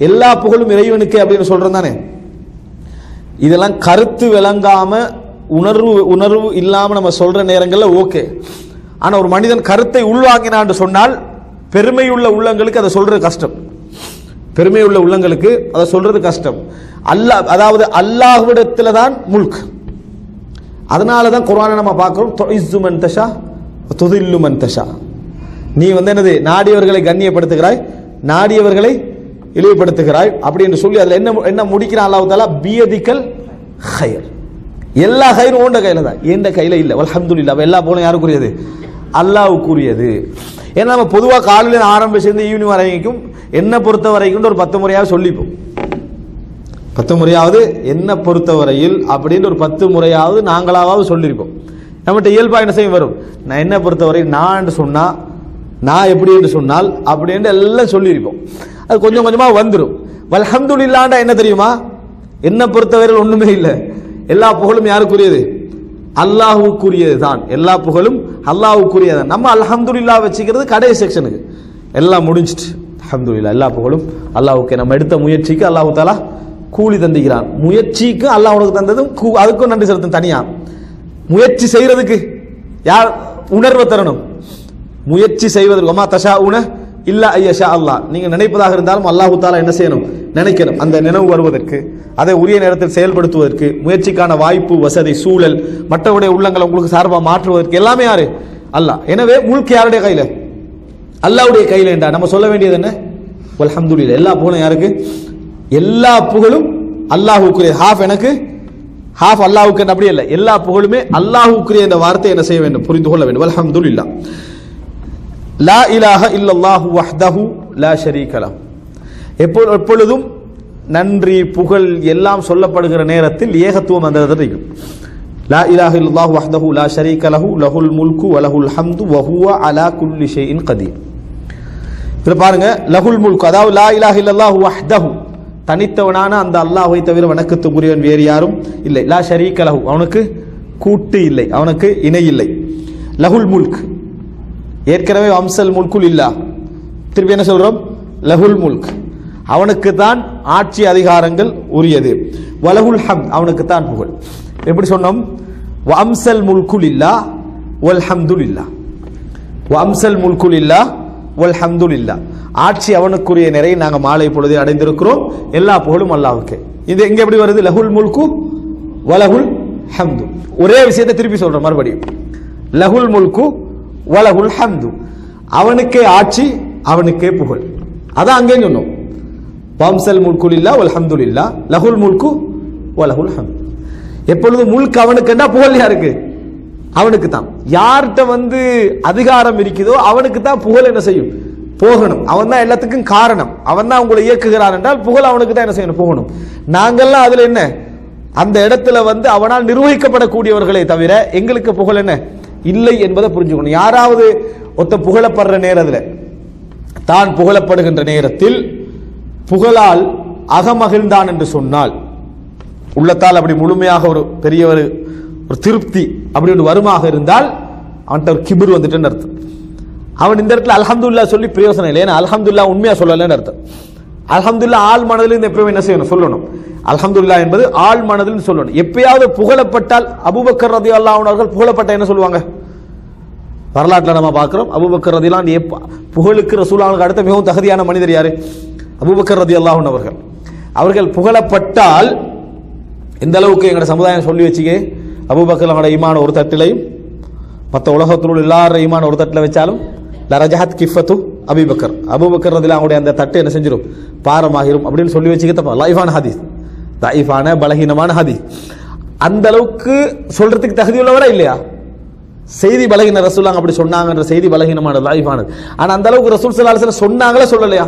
எல்லா புகழும் இறைவனுக்கு அப்படின்னு சொல்றோம் தானே. இதெல்லாம் கருத்து விளங்காம உணர்வு இல்லாம நம்ம சொல்ற நேரங்கள்ல ஓகே. ஆனா ஒரு மனிதன் கருத்தை உள்வாங்கினான்னு சொன்னால் பெருமையுள்ள உள்ளங்களுக்கு அதை சொல்றது கஷ்டம், பெருமையுள்ள உள்ளங்களுக்கு அதை சொல்றது கஷ்டம். அல்லாஹ், அதாவது அல்லாஹ்விடத்துல தான் முல்க். அதனாலதான் குர்ஆனை நம்ம பார்க்கிறோம், துஇஸ்ஸு மன் தஷா துதில்லு மன் தஷா, நீ என்னது நாடியவர்களை கண்ணியப்படுத்துகிறாய், நாடியவர்களை இழிவுபடுத்துகிறாய் அப்படின்னு சொல்லி அதுல என்ன முடிக்கிறான் அல்லாஹ் தஆலா, பியதிக்கல் கைர், எல்லா கைரும் உண்ட கையில தான், எந்த கையில இல்ல. அல்ஹம்துலில்லாஹ், எல்லா போலும் யாருக்குரியது, அல்லாஹ்வுக்குரியது. ஏன்னா நம்ம பொதுவாக காலையில் ஆரம்பிச்சிருந்து ஈவினிங் வரைக்கும் என்ன பொறுத்த வரைக்கும் ஒரு 10 முறையாவது சொல்லிப்போம், 10 முறையாவது என்ன பொறுத்தவரையில் அப்படின்னு ஒரு 10 முறையாவது நாங்களாவது சொல்லியிருப்போம். நம்மகிட்ட இயல்பா என்ன செய்யும் வரும். நான் என்ன பொறுத்தவரை நான் சொன்னா நான் எப்படி என்று சொன்னால் அப்படின்னு எல்லாம் சொல்லியிருப்போம். அது கொஞ்சம் கொஞ்சமா வந்துடும். அல்ஹம்துலில்லாஹ்னா என்ன தெரியுமா? என்ன பொறுத்தவரை ஒண்ணுமே இல்லை. எல்லா புகழும் யாருக்குரியது? அல்லாஹ்வுக்குரியது தான். எல்லா புகழும் அல்லாஹ்வுக்குரியது தான். நம்ம அல்ஹம்துலில்லாஹ் வச்சுக்கிறது கடைசி செக்ஷனுக்கு. எல்லாம் முடிஞ்சிட்டு அல்ஹம்துலில்லாஹ் எல்லா புகழும் அல்லாஹ்வுக்கு. நம்ம எடுத்த முயற்சிக்கு அல்லாஹ் தஆலா கூலி தந்திக்கிறான். முயற்சிக்கு அல்லாஹ் உனக்கு தந்ததும் அதுக்கும் நன்றி செலுத்தும். தனியா முயற்சி செய்யறதுக்கு யார் உணர்வை தரணும்? முயற்சி செய்வதற்கு வமா தஷாஊன இல்லா ஐயஷா அல்லாஹ். நீங்க நினைப்பதாக இருந்தாலும் அல்லாஹ் தஆலா என்ன செய்யணும்? நினைக்கணும். அந்த நினைவு வருவதற்கு, அதை உரிய நேரத்தில் செயல்படுத்துவதற்கு, முயற்சிக்கான வாய்ப்பு, வசதி, சூழல், மற்றவருடைய உள்ளங்களை உங்களுக்கு சார்பாக மாற்றுவதற்கு எல்லாமே யாரு? அல்லாஹ். எனவே முல்க் யாருடைய கையில? அல்லாஹ்வுடைய கையில. என்றா நம்ம சொல்ல வேண்டியது என்ன? அல்ஹம்துலில்லாஹ். எல்லா புகழும் யாருக்கு? எல்லா புகழும் அல்லாஹ்வுக்குரிய. ஹாஃப் எனக்கு, ஹாஃப் அல்லாஹ்வுக்கு. அப்படி இல்லை, எல்லா புகழுமே அல்லாஹ்வுக்குரிய. இந்த வார்த்தை என்ன செய்ய வேண்டும்? புரிந்து கொள்ள வேண்டும். அல்ஹம்துலில்லாஹ். லா இலாஹ இல்லல்லாஹு வஹ்தஹு லா ஷரீக லஹு. எப்பொழுதும் நன்றி புகழ் எல்லாம் சொல்லப்படுகிற நேரத்தில் ஏகத்துவம் அந்த இடத்துல இருக்கும். லா இலாஹ இல்லல்லாஹு வஹ்தஹு லா ஷரீக லஹு லஹுல் முல்கு வ லஹுல் ஹம்து வ ஹுவ அலா குல்லி ஷைஇன் கதீர். இத பாருங்க, லஹுல் முல்கு, அதாவது லா இலாஹ இல்லல்லாஹு வஹ்தஹு, தனித்தவனான அந்த அல்லாஹ்வை தவிர வணக்கத்துக்குரியவன் வேறு யாரும் இல்லை. லா ஷரீக லஹு, அவனுக்கு கூட்டு இல்லை, அவனுக்கு இணை இல்லை. லஹுல் முல்க், ஏற்கனவே அம்சல் முல்குல் இல்லா, திருப்பி என்ன சொல்றோம்? லஹுல் முல்க், அவனுக்கு தான் ஆட்சி அதிகாரங்கள் உரியது. வலஹுல் ஹம்த், அவனுக்கு தான் புகழ். எப்படி சொன்னோம்? வம்சல் முல்குல் இல்லா வல் ஹம்துலில்லாஹ். வம்சல் முல்குல் இல்லா வல் ஹம்துலில்லாஹ். ஆட்சி அவனுக்குரிய நிறையை நாங்கள் மாலை பொழுதை அடைந்திருக்கிறோம். எல்லா புகழும் அல்லாஹ்வுக்கே. இது எங்க எப்படி வருது? லஹுல் முல்கு வலஹுல் ஹம்து. ஒரே விஷயத்தை திருப்பி சொல்றோம் மறுபடியும். லஹுல் முல்கு வலஹுல் ஹம்து, அவனுக்கே ஆட்சி, அவனுக்கே புகழ். அதான் அங்கே சொன்னோம். வம்சல் முல்குலில்லா வல் ஹம்துலில்லாஹ் லஹுல் முல்கு வலஹுல் ஹம்து. எப்பொழுது முல்க் அவனுக்கு என்ன, புகழ் யாருக்கு? அவனுக்கு தான். யார்கிட்ட அதிகாரம் இருக்குதோ அவனுக்கு தான் புகழ் என்ன செய்யும்? போகணும். அவன் தான் எல்லாத்துக்கும் காரணம். அவன் தான் உங்களை இயக்குகிறான் என்றால் புகழ் அவனுக்கு தான் என்ன செய்யணும்? போகணும். நாங்கள்லாம் அதுல என்ன, அந்த இடத்துல அவனால் நிர்வகிக்கப்படக்கூடியவர்களே தவிர எங்களுக்கு புகழ் என்ன இல்லை என்பதை புரிஞ்சுக்கணும். யாராவது ஒத்த புகழப்படுற நேரத்தில், தான் புகழப்படுகின்ற நேரத்தில் புகழால் அகமகிழ்ந்தான் என்று சொன்னால், உள்ளத்தால் அப்படி முழுமையாக ஒரு பெரிய ஒரு திருப்தி அப்படி ஒன்று வருமாக இருந்தால் அவன்கிட்ட ஒரு கிபுர் வந்துட்டுன்னு அர்த்தம். அவன் இந்த இடத்துல அல்ஹம்துலில்லாஹ் சொல்லி பிரயோசனம் இல்லை. ஏன்னா அல்ஹம்துலில்லாஹ் உண்மையா சொல்லலைன்னு அர்த்தம். அல்ஹம்துலில்லாஹ் ஆள் மனதில் எப்பவுமே என்ன செய்யணும்? சொல்லணும். அல்ஹம்துலில்லாஹ் என்பது ஆள் மனதில் சொல்லணும். எப்பயாவது புகழப்பட்டால், அபூபக்கர் ரலியல்லாஹு அன்ஹு அவர்கள் புகழப்பட்ட என்ன சொல்லுவாங்க? வரலாற்றில் நம்ம பார்க்கிறோம். அபூபக்கர் ரலியல்லாஹு அன்ஹு புகழுக்கு ரசூலுல்லாஹ்வுக்கு அடுத்த மிகவும் தகுதியான மனிதர் யாரு? அபூபக்கர் ரலியல்லாஹு அன்ஹு அவர்கள். அவர்கள் புகழப்பட்டால் எந்த அளவுக்கு எங்களோட சமுதாயம் சொல்லி வச்சுக்க, அபூபக்கர் அவங்களோட ஈமான ஒரு தட்டிலையும் மற்ற உலகத்தில் உள்ள எல்லாரும் ஈமான ஒரு தட்டில் வச்சாலும் லரஜஹத் கிஃபத்து அபூபக்கர், அபூபக்கர் ரலியல்லாஹு அவங்களுடைய அந்த தட்டு என்ன செஞ்சிடும்? பாரமாகிரும் அப்படின்னு சொல்லி வச்சுக்கிட்டப்பா. லைஃபான ஹதீஸ், தைஃபான பலகீனமான ஹதீஸ். அந்த அளவுக்கு சொல்றதுக்கு தகுதி உள்ளவரா இல்லையா? செய்தி பலகீன ரசூலுல்லாஹ் அப்படி சொன்னாங்கன்ற செய்தி பலகீனமான லைஃபானது. ஆனா அந்த அளவுக்கு ரசூல் ஸல்லல்லாஹு அலைஹி வஸல்லம் சொன்னாங்களா சொல்லலையா?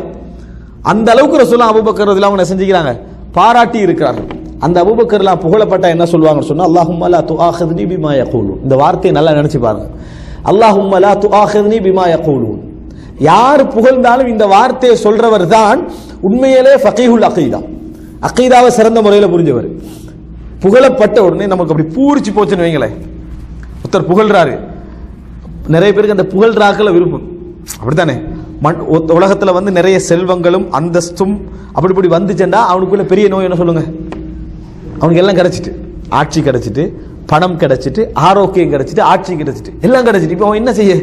அந்த அளவுக்கு ரசூலுல்லாஹ் அபூபக்கர் ரலியல்லாஹு அன்ஹு செஞ்சுக்கிறாங்க, பாராட்டி இருக்கிறார்கள். அந்த அபூபக்கர்லாம் புகழப்பட்ட என்ன சொல்லுவாங்கன்னு சொன்னா, அல்லாஹும்ம லா துஆஹித்னி பிமா யகூலூன். இந்த வார்த்தையை நல்லா நினைச்சு பாருங்க. அல்லாஹும்ம லா துஆஹித்னி பிமா யகூலூன். யார் புகழ்ந்தாலும் இந்த வார்த்தையை சொல்றவர் தான் உண்மையிலே ஃபகீஹுல் அகீதா, அகீதாவை சிறந்த முறையில் புரிஞ்சவர். புகழப்பட்ட உடனே நமக்கு அப்படி பூரிச்சு போச்சுன்னு வைங்களேன். ஒருத்தர் புகழ்றாரு, நிறைய பேருக்கு அந்த புகழ்றாக்கள விருப்பம் அப்படித்தானே. உலகத்துல நிறைய செல்வங்களும் அந்தஸ்தும் அப்படி இப்படி வந்துச்சுண்டா அவனுக்குள்ள பெரிய நோய் என்ன சொல்லுங்க? அவனுக்கு எல்லாம் கிடைச்சிட்டு, ஆட்சி கிடைச்சிட்டு, பணம் கிடைச்சிட்டு, ஆரோக்கியம் கிடைச்சிட்டு, ஆட்சி கிடைச்சிட்டு, எல்லாம் கிடைச்சிட்டு, இப்போ அவன் என்ன செய்ய?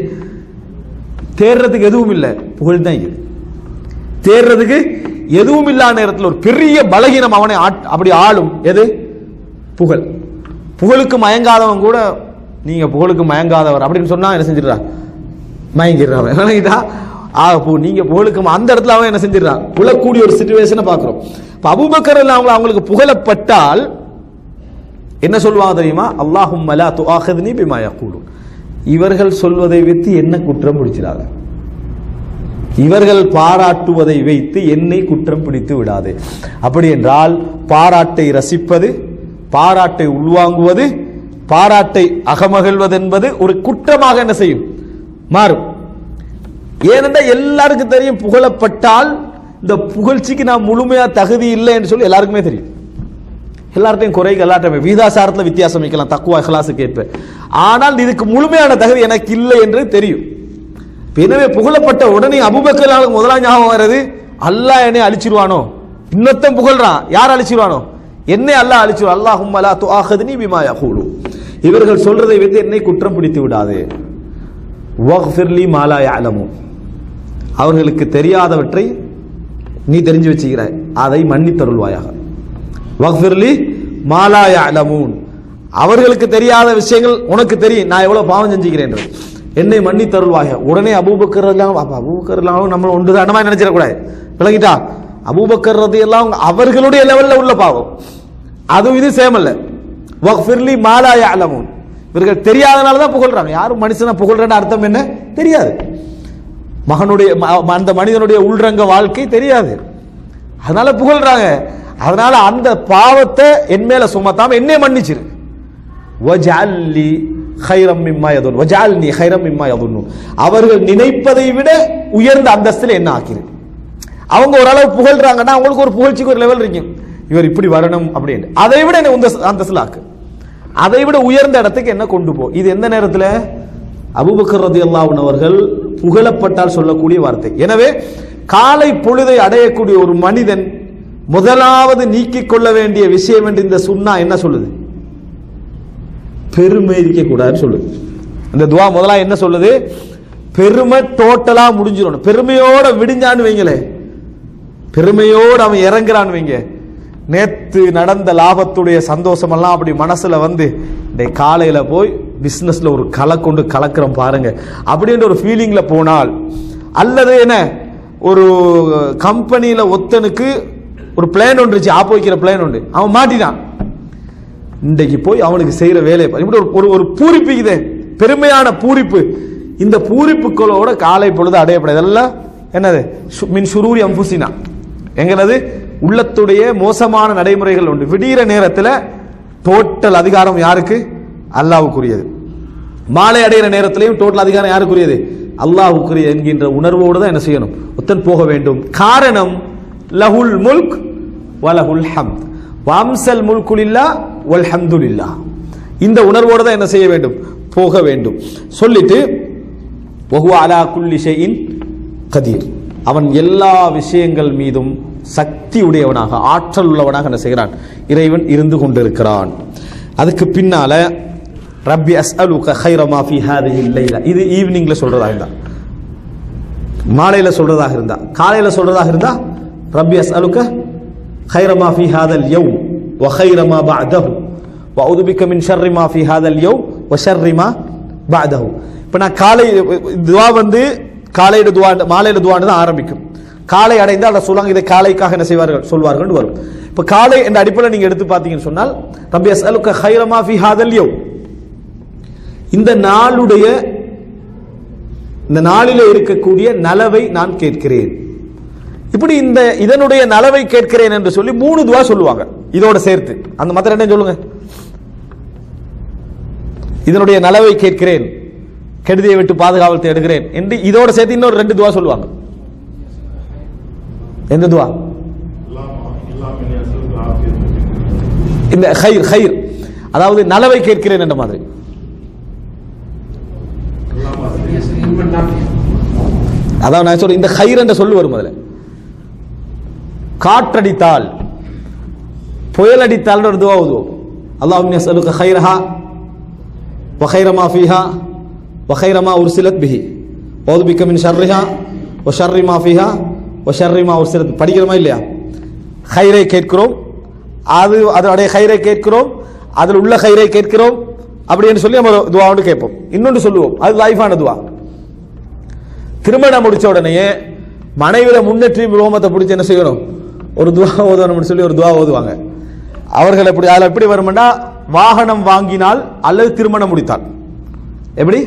தேர்றதுக்கு எதுவும் இல்லை, புகழ் தான். தேர்றதுக்கு எதுவும் இல்லாத நேரத்தில் ஒரு பெரிய பலகீனம் அவனை அப்படி ஆளும் எது? புகழ். புகழுக்கு மயங்காதவன் கூட நீங்க புகழுக்கு மயங்காதவர் அப்படின்னு சொன்னா என்ன செஞ்சிடறா? மயங்கிடுறான். நீங்க புகழுக்கு அந்த இடத்துல அவன் என்ன செஞ்சிடறான்? புகழக்கூடிய ஒரு சிச்சுவேஷனை பார்க்கிறோம். அபூபக்கர் அவங்களுக்கு புகழப்பட்டால் என்ன சொல்லுவாங்க தெரியுமா? அல்லாஹும்ம லா துஆஹித்னி பிமா யகூலூன். இவர்கள் சொல்வதை வைத்து என்ன குற்றம் பிடிச்சிடாத, இவர்கள் பாராட்டுவதை வைத்து என்னை குற்றம் பிடித்து விடாது. அப்படி என்றால் பாராட்டை ரசிப்பது, பாராட்டை உள்வாங்குவது, பாராட்டை அகமகிழ்வது என்பது ஒரு குற்றமாக என்ன செய்யும், மாறும். ஏனென்றால் எல்லாருக்கும் தெரியும், புகழப்பட்டால் இந்த புகழ்ச்சிக்கு நான் முழுமையா தகுதி இல்லை என்று சொல்லி எல்லாருக்குமே தெரியும். எல்லார்ட்டையும் குறைகள் எல்லாருமே விகிதாசாரத்தில் வித்தியாசம் வைக்கலாம், தக்குவா இஹ்லாஸுக்கு ஏற்ப. ஆனால் இதுக்கு முழுமையான தகுதி எனக்கு இல்லை என்று தெரியும். எனவே புகழப்பட்ட உடனே அபூபக்கர் முதலாம் ஞாபகம் வர்றது, அல்லாஹ் என்னை அழிச்சிருவானோ, இன்னொருத்தன் புகழ்றான், யார் அழிச்சிருவானோ, என்னை அல்லாஹ் அழிச்சிருவான். அல்லாஹும்ம லா துஆஹிதுனி பிமா யகூலு, இவர்கள் சொல்றதை வைத்து என்னை குற்றம் பிடித்து விடாதே. வக்ஃபிர்லி மா லா யஅலமூன், அவர்களுக்கு தெரியாதவற்றை நீ தெரிஞ்சு வச்சுக்கிறாய், அதை மன்னித்தருள்வாயாக. வக்ஃபிர்லி மா லா யஅலமூன், அவர்களுக்கு தெரியாத விஷயங்கள் உனக்கு தெரியும், நான் எவ்வளவு பாவம் செஞ்சுக்கிறேன், என்னை மன்னித்தருள்வாயாக. உடனே அபூபக்கர் அபூபக்கர் நம்ம ஒன்றுதானமா நினைச்சிடக்கூடாது, விளங்கிட்டா? அபூபக்கர் ரலியல்லாஹு அவர்களுடைய லெவல்ல உள்ள பாவம், அதுவும் இது சேமல்ல. வக்ஃபிர்லி மா லா யஅலமூன், இவர்கள் தெரியாதனால தான் புகழ்றாங்க. யாரும் மனுஷனை புகழ்றேன்னு அர்த்தம் என்ன தெரியாது, மகனுடைய அந்த மனிதனுடைய உள்ரங்க வாழ்க்கை தெரியாது, அதனால புகழ்றாங்க. அதனால அந்த பாவத்தை என் மேல சுமத்தாம என்னை மன்னிச்சிரு. வஜஅல்லி கைரம் மிம்மா யதுன், வஜஅல்னி கைரம் மிம்மா யதுன், அவர்கள் நினைப்பதை விட உயர்ந்த அந்தஸ்தில் என்ன ஆக்கிரு. அவங்க ஓரளவு புகழ்றாங்கன்னா அவங்களுக்கு ஒரு புகழ்ச்சிக்கு ஒரு லெவல் இருக்கும், இவர் இப்படி வரணும் அப்படின்னு, அதை விட என்ன அந்தஸ்தில் ஆக்கு, அதை விட உயர்ந்த இடத்துக்கு என்ன கொண்டு போ. இது எந்த நேரத்தில்? அபூபக்கர் ரலியல்லாஹு அன்ஹு அவர்கள் புகழப்பட்டால் சொல்லக்கூடிய வார்த்தை. எனவே காலை பொழுதை அடையக்கூடிய ஒரு மனிதன் முதலாவது நீக்கிக் கொள்ள வேண்டிய விஷயம் என்று இந்த சுன்னா என்ன சொல்லுது? பெருமை இருக்க கூடாதுன்னு சொல்லுது. இந்த துவா முதலா என்ன சொல்லுது? பெருமை டோட்டலா முடிஞ்சிடணும். பெருமையோட விடிஞ்சான்னு வைங்களே, பெருமையோடு அவன் இறங்குறான்னு வைங்க, நேத்து நடந்த லாபத்துடைய சந்தோஷம் எல்லாம் அப்படி மனசுல வந்து காலையில போய் பிசினஸ்ல ஒரு களை கொண்டு கலக்கிறோம் பாருங்க அப்படின்ற ஒரு ஃபீலிங்ல போனால், அல்லது என்ன ஒரு கம்பெனியில ஒத்தனுக்கு ஒரு பிளான் ஒன்று இருந்துச்சு, ஆப்போ வைக்கிற பிளான் ஒன்று, அவன் மாட்டினான், இன்றைக்கு போய் அவனுக்கு செய்யற வேலையை இப்படி ஒரு பூரிப்பு, இது பெருமையான பூரிப்பு. இந்த பூரிப்புகளோட காலை பொழுது அடையப்படாது. இதெல்லாம் என்னது? மின் ஷுரூரி அம்புசினா, எங்களது உள்ளத்துடைய மோசமான நடைமுறைகள் உண்டு. விடிகிற நேரத்தில் டோட்டல் அதிகாரம் யாருக்கு? அல்லாஹ்வுக்குரியது. மாலை அடைகிற நேரத்திலையும் டோட்டல் அதிகாரம் யாருக்குரியது? அல்லாஹ்வுக்குரிய என்கின்ற உணர்வோடு தான் என்ன செய்யணும், ஒத்தன் போக வேண்டும். காரணம் லஹுல் முல்க் வலஹுல் ஹம்த் வம்சல் முல்குலில்லா வல்ஹம்துலில்லா, இந்த உணர்வோடு தான் என்ன செய்ய வேண்டும், போக வேண்டும். சொல்லிட்டு வஹுவ அலா குல்லி ஷைஇன் கதீர், அவன் எல்லா விஷயங்கள் மீதும் சக்தி உடையவனாக ஆற்றல் உள்ளவனாக என்ன செய்கிறான், இறைவன் இருந்து கொண்டிருக்கிறான். அதுக்கு பின்னால ரப்பி அஸ்அலுக கைர மா ஃபீ ஹாதிஹில் லைலா, இது ஈவினிங்ல சொல்றதாக இருந்தா, மாலையில சொல்றதாக இருந்தா, காலையில சொல்றதாக இருந்தா ரப்பி அஸ்அலுக கைர மா ஃபீ ஹாதல் யௌம் வ கைர மா பஅதஹு வ அஊது பிக மின் ஷர்ரி மா ஃபீ ஹாதல் யௌம் வ ஷர்ரி மா பஅதஹு. இப்போ நான் காலை துஆ வந்து காலையில துஆ மாலையில துஆன்னு தான் ஆரம்பிக்கும். காலை அடைந்தால் அதை சொல்லுவாங்க, இதை காலைக்காக என்ன செய்வார்கள் சொல்வார்கள் வரும். இப்போ காலை என்ற அடிப்படையில் நீங்க எடுத்து பார்த்தீங்கன்னு சொன்னால் ரப்பி அஸ்அலுக கைர மா ஃபீ ஹாதல் யௌம், இந்த நாளுடைய இந்த நாளிலே இருக்கக்கூடிய நலவை நான் கேட்கிறேன். இப்படி இந்த இதனுடைய நலவை கேட்கிறேன் என்று சொல்லி 3 துவா சொல்லுவாங்க இதோட சேர்த்து. அந்த மற்ற ரெண்டையும் சொல்லுங்க. இதனுடைய நலவை கேட்கிறேன், கெடுதியை விட்டு பாதுகாவல் தேடுகிறேன் என்று இதோட சேர்த்து இன்னொரு 2 துவா சொல்லுவாங்க. எந்த துவா? இந்த ஹைர், ஹைர் அதாவது நலவை கேட்கிறேன் என்ற மாதிரி. அதாவது நான் சொல்றேன், இந்த ஹைர் என்ற சொல்லு வரும். முதல்ல காற்றடித்தால், புயல் அடித்தால் ஒரு துவா ஓதுவோம். அல்லாஹும்ம அஸ்அலுக கைரஹா வ கைர மா ஃபீஹா வ கைர மா உர்சிலத் பிஹி வ அஊது பிக மின் ஷர்ரிஹா வ ஷர்ரி மா ஃபீஹா வ ஷர்ரி மா உர்சிலத். படிக்கிறோமா இல்லையா? ஹைரை கேட்கிறோம், அதனுடைய ஹைரை கேட்கிறோம், அதில் உள்ள ஹைரை கேட்கிறோம் அப்படின்னு சொல்லி நம்ம துவா ஒன்று கேட்போம். இன்னொன்று சொல்லுவோம், அது லைஃபான துவா. திருமணம் முடிச்ச உடனே மனைவியில முன்னேற்றி ரோமத்தை பிடிச்சி என்ன செய்யணும், ஒரு துவா ஓதணும்னு சொல்லி ஒரு துவா ஓதுவாங்க. அவர்கள் எப்படி அதில் எப்படி வரும்னா, வாகனம் வாங்கினால் அல்லது திருமணம் முடித்தால், எப்படி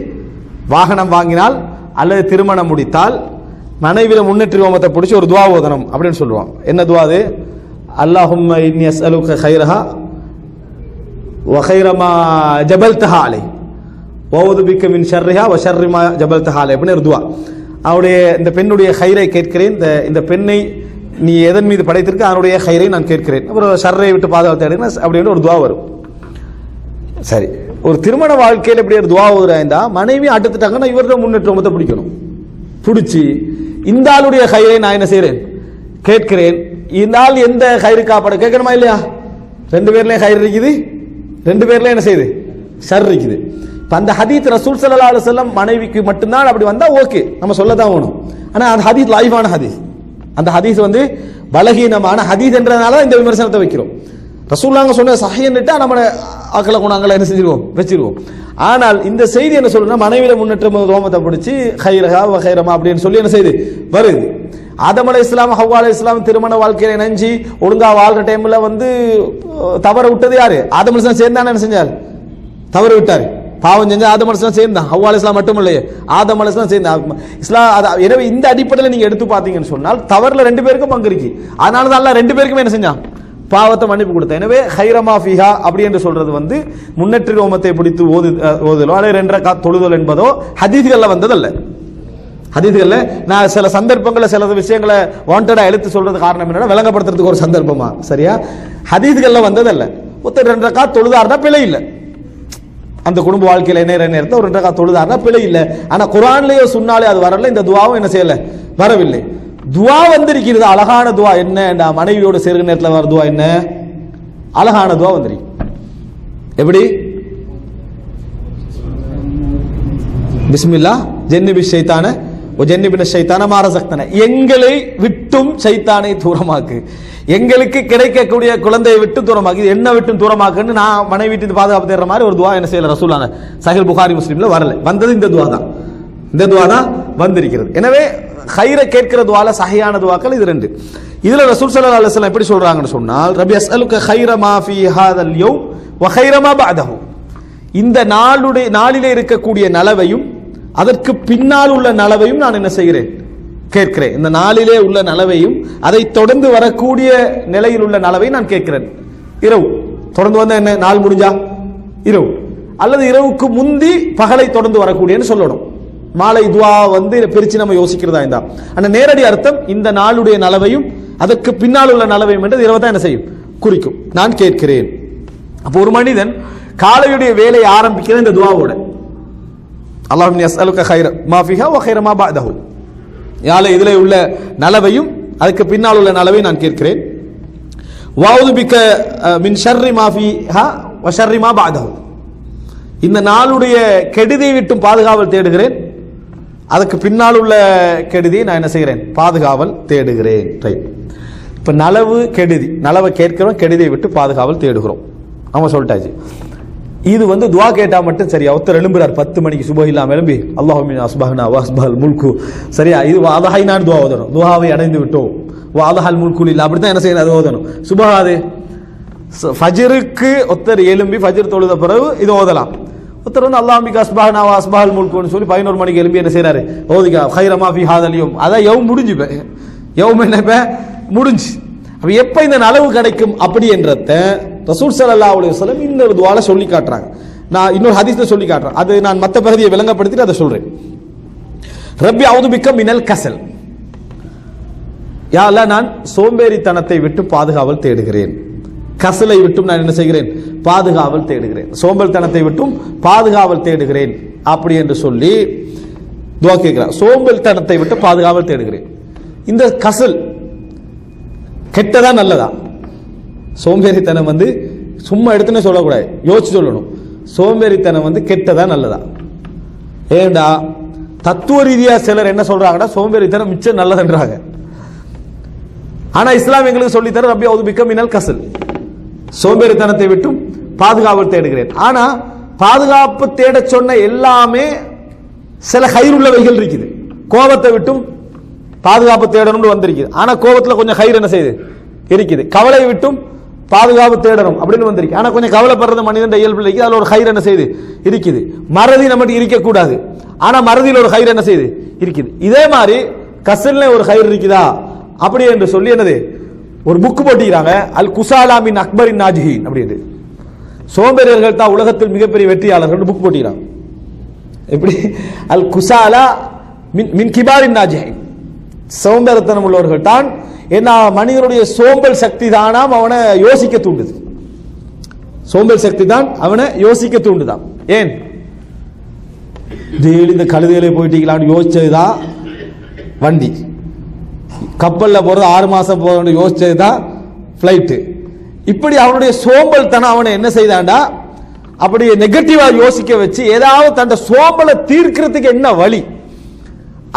வாகனம் வாங்கினால் அல்லது திருமணம் முடித்தால் மனைவியில முன்னேற்றி ரோமத்தை பிடிச்சி ஒரு துவா ஓதணும் அப்படின்னு சொல்லுவாங்க. என்ன துவா அது? அல்லாஹும்ம இன்னி அஸ்அலுக கைரஹா வஹைரமா ஜபல்தஹா அலை வஅஊது பிக்க மின் ஷர்ரிஹா வ ஷர்ரி மா ஜபல்தஹா அலை அப்படின்னு ஒரு துஆ. அவருடைய இந்த பெண்ணுடைய ஹைரை கேட்கிறேன், இந்த பெண்ணை நீ எதன் மீது படைத்திருக்க அதனுடைய ஹைரை நான் கேட்கிறேன், அப்புறம் ஷர்ரை விட்டு பாதுகாத்து எடுங்க அப்படின்னு ஒரு துஆ வரும். சரி, ஒரு திருமண வாழ்க்கையில் இப்படி ஒரு துஆ ஓதுறாய்ந்தா மனைவி அடுத்துட்டாங்கன்னா இவர்தான் முன்னேற்றத்தை பிடிக்கணும். பிடிச்சி இந்த ஆளுடைய ஹைரை நான் என்ன செய்கிறேன் கேட்கிறேன், இந்த ஆள் எந்த ஹைரு காப்பாடு கேட்கணுமா இல்லையா? ரெண்டு பேர்லயும் ஹைர் இருக்குது, ரெண்டு பேர்லயும் என்ன செய்யுது ஷர் இருக்குது. இப்ப அந்த ஹதீத் ரசூல் ஸல்லல்லாஹு அலைஹி வஸல்லம் மனைவிக்கு மட்டும்தான் அப்படி வந்தா ஓகே, நம்ம சொல்லதான் வேணும். ஆனா அந்த ஹதீஸ் லைவான ஹதீஸ், அந்த ஹதீஸ் வந்து பலகீனமான ஹதீஸ் என்றதுனால இந்த விமர்சனத்தை வைக்கிறோம். ரசூலுல்லாஹ் சொன்ன சஹீஹ்ன்னுட்டா நம்ம ஆக்கல குணங்களை என்ன செஞ்சிருவோம் வச்சிருவோம். ஆனால் இந்த செய்தி என்ன சொல்லுன்னா மனைவியில முன்னேற்றம் ரோமத்தை பிடிச்சி ஹைரஹா வ ஹைரமா அப்படின்னு சொல்லி என்ன செய்யுது வருது. ஆதம் அலைஹிஸ்ஸலாம் ஹவ்வா அலைஹிஸ்ஸலாம் திருமண வாழ்க்கையில இணைஞ்சி ஒழுங்கா வாழ்ற டைம்ல வந்து தவற விட்டது யாரு? ஆதம் அலைஹிஸ்ஸலாம் சேர்ந்தானே என்ன செஞ்சார்? தவறு விட்டாரு, பாவம் செஞ்சா ஆதம் அலைஹிஸ்ஸலாம் சேர்ந்தான், ஹவ்வா அலைஹிஸ்ஸலாம் மட்டும் இல்லையே ஆதம் அலைஹிஸ்ஸலாம் சேர்ந்தான். இஸ்லாம் எனவே இந்த அடிப்படையில் நீங்க எடுத்து பார்த்தீங்கன்னு சொன்னால் தவறுல ரெண்டு பேருக்கும் பங்கு இருக்கு. அதனால தான் அல்லாஹ் ரெண்டு பேருக்குமே என்ன செஞ்சான்? பாவத்தை மன்னிப்பு கொடுத்தேன். எனவே ஹைரமா ஃபிஹா அப்படி என்று சொல்றது வந்து முன்னேற்ற ரோமத்தை பிடித்து ஓதுதலோ அல்லது 2 ரக்காத் தொழுதல் என்பதோ ஹதீஸ்கள்ல வந்ததல்ல. ஹதீஸ்கள்ல நான் சில சந்தர்ப்பங்களை சில விஷயங்களை வாண்டடா எடுத்து சொல்றது காரணம் என்னன்னா விளங்கப்படுத்துறதுக்கு ஒரு சந்தர்ப்பமா, சரியா? ஹதீஸ்கள்ல வந்ததல்ல. ஒருத்தர் 2 ரக்காத் தொழுதாருன்னா பிழை இல்லை, அந்த குடும்ப வாழ்க்கையில நேரத்தை ஒரு 2 ரக்காத் தொழுதாருன்னா பிழை இல்லை. ஆனா குர்ஆன்லயோ சுன்னாலே அது வரல, இந்த துஆவும் என்ன செய்யல வரவில்லை. துஆ வந்திருக்கிறது, அழகான துஆ. என்ன மனைவியோட சேர்கிற நேரத்தில் வர துஆ என்ன அழகான துஆ வந்திருக்கு. எப்படி? பிஸ்மில்லாஹ் ஜன்னிபி ஷைத்தான வ ஜன்னிபின ஷைத்தான மா ரஸக்தனா, எங்களை விட்டும் ஷைத்தானை தூரமாக்கு, எங்களுக்கு கிடைக்கக்கூடிய குழந்தையை விட்டு தூரமாக்கு, இது என்ன விட்டும் தூரமாக்குன்னு நான் மனைவி வீட்டு பாதுகாப்பு தேடுற மாதிரி ஒரு துஆ என்ன செய்யல ரசூலுல்லாஹ் சஹீஹ் புகாரி முஸ்லிம்ல வரல. வந்தது இந்த துஆ தான், இந்த துஆ தான் வந்திருக்கிறது. எனவே ஹைர கேட்கிற துஆல சஹீஹான துஆக்கள் இது 2. இதுல ரசூல் ஸல்லல்லாஹு அலைஹி வஸல்லம் எப்படி சொல்றாங்கன்னு சொன்னால் ரப்பி அஸ்அலுக ஹைர மா ஃபீ ஹாதல் யௌம் வ ஹைர மா பஅதஹு, இந்த நாளிலே இருக்கக்கூடிய நலவையும் அதற்கு பின்னால் உள்ள நலவையும் நான் என்ன செய்கிறேன் கேட்கிறேன். இந்த நாளிலே உள்ள நலவையும் அதை தொடர்ந்து வரக்கூடிய நிலையில் உள்ள நலவை நான் கேட்கிறேன். இரவு தொடர்ந்து வந்த என்ன நாள் முடிஞ்சா இரவு, அல்லது இரவுக்கு முந்தி பகலை தொடர்ந்து வரக்கூடியன்னு சொல்லணும். மாலை துஆ வந்து பிரிச்சு நம்ம யோசிக்கிறதா இருந்தா அந்த நேரடி அர்த்தம் இந்த நாளுடைய நலவையும் அதற்கு பின்னால் உள்ள நலவையும் என்று இரவு தான் என்ன செய்யும் குறிக்கும். நான் கேட்கிறேன். அப்போ ஒரு மனிதன் காலையுடைய வேலையை ஆரம்பிக்கிற இந்த துஆவோட அல்லாஹும்ம யஸ்அலுக ஹைர மா ஃபீஹா வ ஹைர மா பஅதஹு, யாலே இதிலே உள்ள நலவையும் அதுக்கு பின்னால் உள்ள நலவையும் நான் கேட்கிறேன். வஅஊது பிக மின் ஷர்ரி மா ஃபீஹா வ ஷர்ரி மா பஅதஹு, இந்த நாளுடைய கெடுதியை விட்டும் பாதுகாவல் தேடுகிறேன், அதுக்கு பின்னால் உள்ள கெடுதியை நான் என்ன செய்கிறேன் பாதுகாவல் தேடுகிறேன். இப்ப நலவு கெடுதி, நலவை கேட்கிறோம், கெடுதியை விட்டு பாதுகாவல் தேடுகிறோம். அவன் சொல்லிட்டாச்சு. இது வந்து துஆ கேட்டா மட்டும் சரியா? ஒருத்தர் எழும்புறார் 10 மணிக்கு சுபஹ் இல்லாம எழும்பி அல்லாஹும்ம அஸ்பஹ்னா வ அஸ்பஹல் முல்கு, சரியா? இது வாதஹைனான் துஆ ஓதணும், துஆவை அடைந்து விட்டோம் வாதஹல் முல்கு இல்ல, அப்படித்தான் என்ன செய்யணும் அது ஓதணும். சுபஹ் அது ஃபஜ்ருக்கு ஒருத்தர் எழும்பி ஃபஜ்ர் தொழுத பிறகு இது ஓதலாம். ஒருத்தர் வந்து அல்லாஹும்ம அஸ்பஹ்னா வ அஸ்பஹல் முல்குன்னு சொல்லி 11 மணிக்கு எழும்பி என்ன செய்யறாரு ஓதிக்கா ஹைரமா ஃபீ ஹாதல் யௌம், அதான் யௌம் முடிஞ்சு, யௌம் என்ன முடிஞ்சு. அப்ப எப்ப இந்த நலவு கிடைக்கும் அப்படி என்றத ரசூல் ஸல்லல்லாஹு அலைஹி வஸல்லம் இன்னொரு துஆல சொல்லி காட்டுறாங்க. நான் இன்னொரு ஹதீஸ்ல சொல்லி காட்டுறேன், அது நான் மற்ற பகுதியை விளங்கப்படுத்திட்டு அதை சொல்றேன். ரப்பி அஊது பிக்க மினல் கஸல், யா அல்லாஹ் நான் சோம்பேறித்தனத்தை விட்டு பாதுகாவல் தேடுகிறேன். கசலை விட்டும் நான் என்ன செய்கிறேன் பாதுகாவல் தேடுகிறேன், சோம்பேறித்தனத்தை விட்டும் பாதுகாவல் தேடுகிறேன் அப்படி என்று சொல்லி துஆ கேட்கிறார். சோம்பேறித்தனத்தை விட்டு பாதுகாவல் தேடுகிறேன். இந்த கசல் கெட்டதா நல்லதா? சோம்பேறித்தனம் வந்து சும்மா எடுத்துன்னு சொல்லக்கூடாது, யோசிச்சு சொல்லணும். சோம்பேறித்தனம் வந்து கெட்டதா நல்லதா? ஏண்டா தத்துவ ரீதியா சிலர் என்ன சொல்றாங்கன்னா சோம்பேறித்தனம் மிச்சம் நல்லதுன்றாங்க. ஆனா இஸ்லாம் எங்களுக்கு சொல்லி தர ரப்பி அஊது பிக்க மினல் கஸல், சோம்பேறித்தனத்தை விட்டும் பாதுகாவல் தேடுகிறேன். ஆனா பாதுகாப்பு தேட சொன்ன எல்லாமே சில ஹைருள்ளவைகள் இருக்குது. கோபத்தை விட்டும் பாதுகாப்பு தேடணும்னு வந்திருக்குது, ஆனா கோபத்துல கொஞ்சம் ஹைர் என்ன செய்யுது இருக்குது. கவலை விட்டும் பாதுகாப்பு தேடணும் அப்படின்னு வந்திருக்கு, ஆனா கொஞ்சம் கவலைப்படுறது மனிதன் இயல்பு இருக்குது, அதுல ஒரு ஹைர் என்ன செய்யுது இருக்குது. மறதி நமக்கு இருக்கக்கூடாது, ஆனா மறதியில் ஒரு ஹைர் என்ன செய்யுது இருக்குது. இதே மாதிரி கசல்ல ஒரு ஹைர் இருக்குதா அப்படி என்று சொல்லி என்னது ஒரு புக் போட்டிக்கிறாங்க, அல் குசாலா மின் அக்பரின் நாஜிஹீன் அப்படின்னு. சோம்பேறியர்கள் தான் உலகத்தில் மிகப்பெரிய வெற்றியாளர்கள் புக் போட்டிக்கிறாங்க. எப்படி? அல் குசாலா மின் கிபாரின் நாஜிஹின், சோம்பேறித்தனம் உள்ளவர்கள் தான். என்ன, மனிதனுடைய சோம்பல் சக்தி தானாம் அவனை யோசிக்க தூண்டுது. சோம்பல் சக்தி தான் அவனை யோசிக்க தூண்டுதான். ஏன்? டெய்லி இந்த கழுதையில போயிட்டீங்களான்னு யோசிச்சதுதான் வண்டி, கப்பல்ல போறது 6 மாசம் போக யோசிச்சதுதான் பிளைட்டு. இப்படி அவனுடைய சோம்பல் தனம் அவனை என்ன செய்தான்டா, அப்படி நெகட்டிவா யோசிக்க வச்சு ஏதாவது தன் சோம்பலை தீர்க்கிறதுக்கு என்ன வழி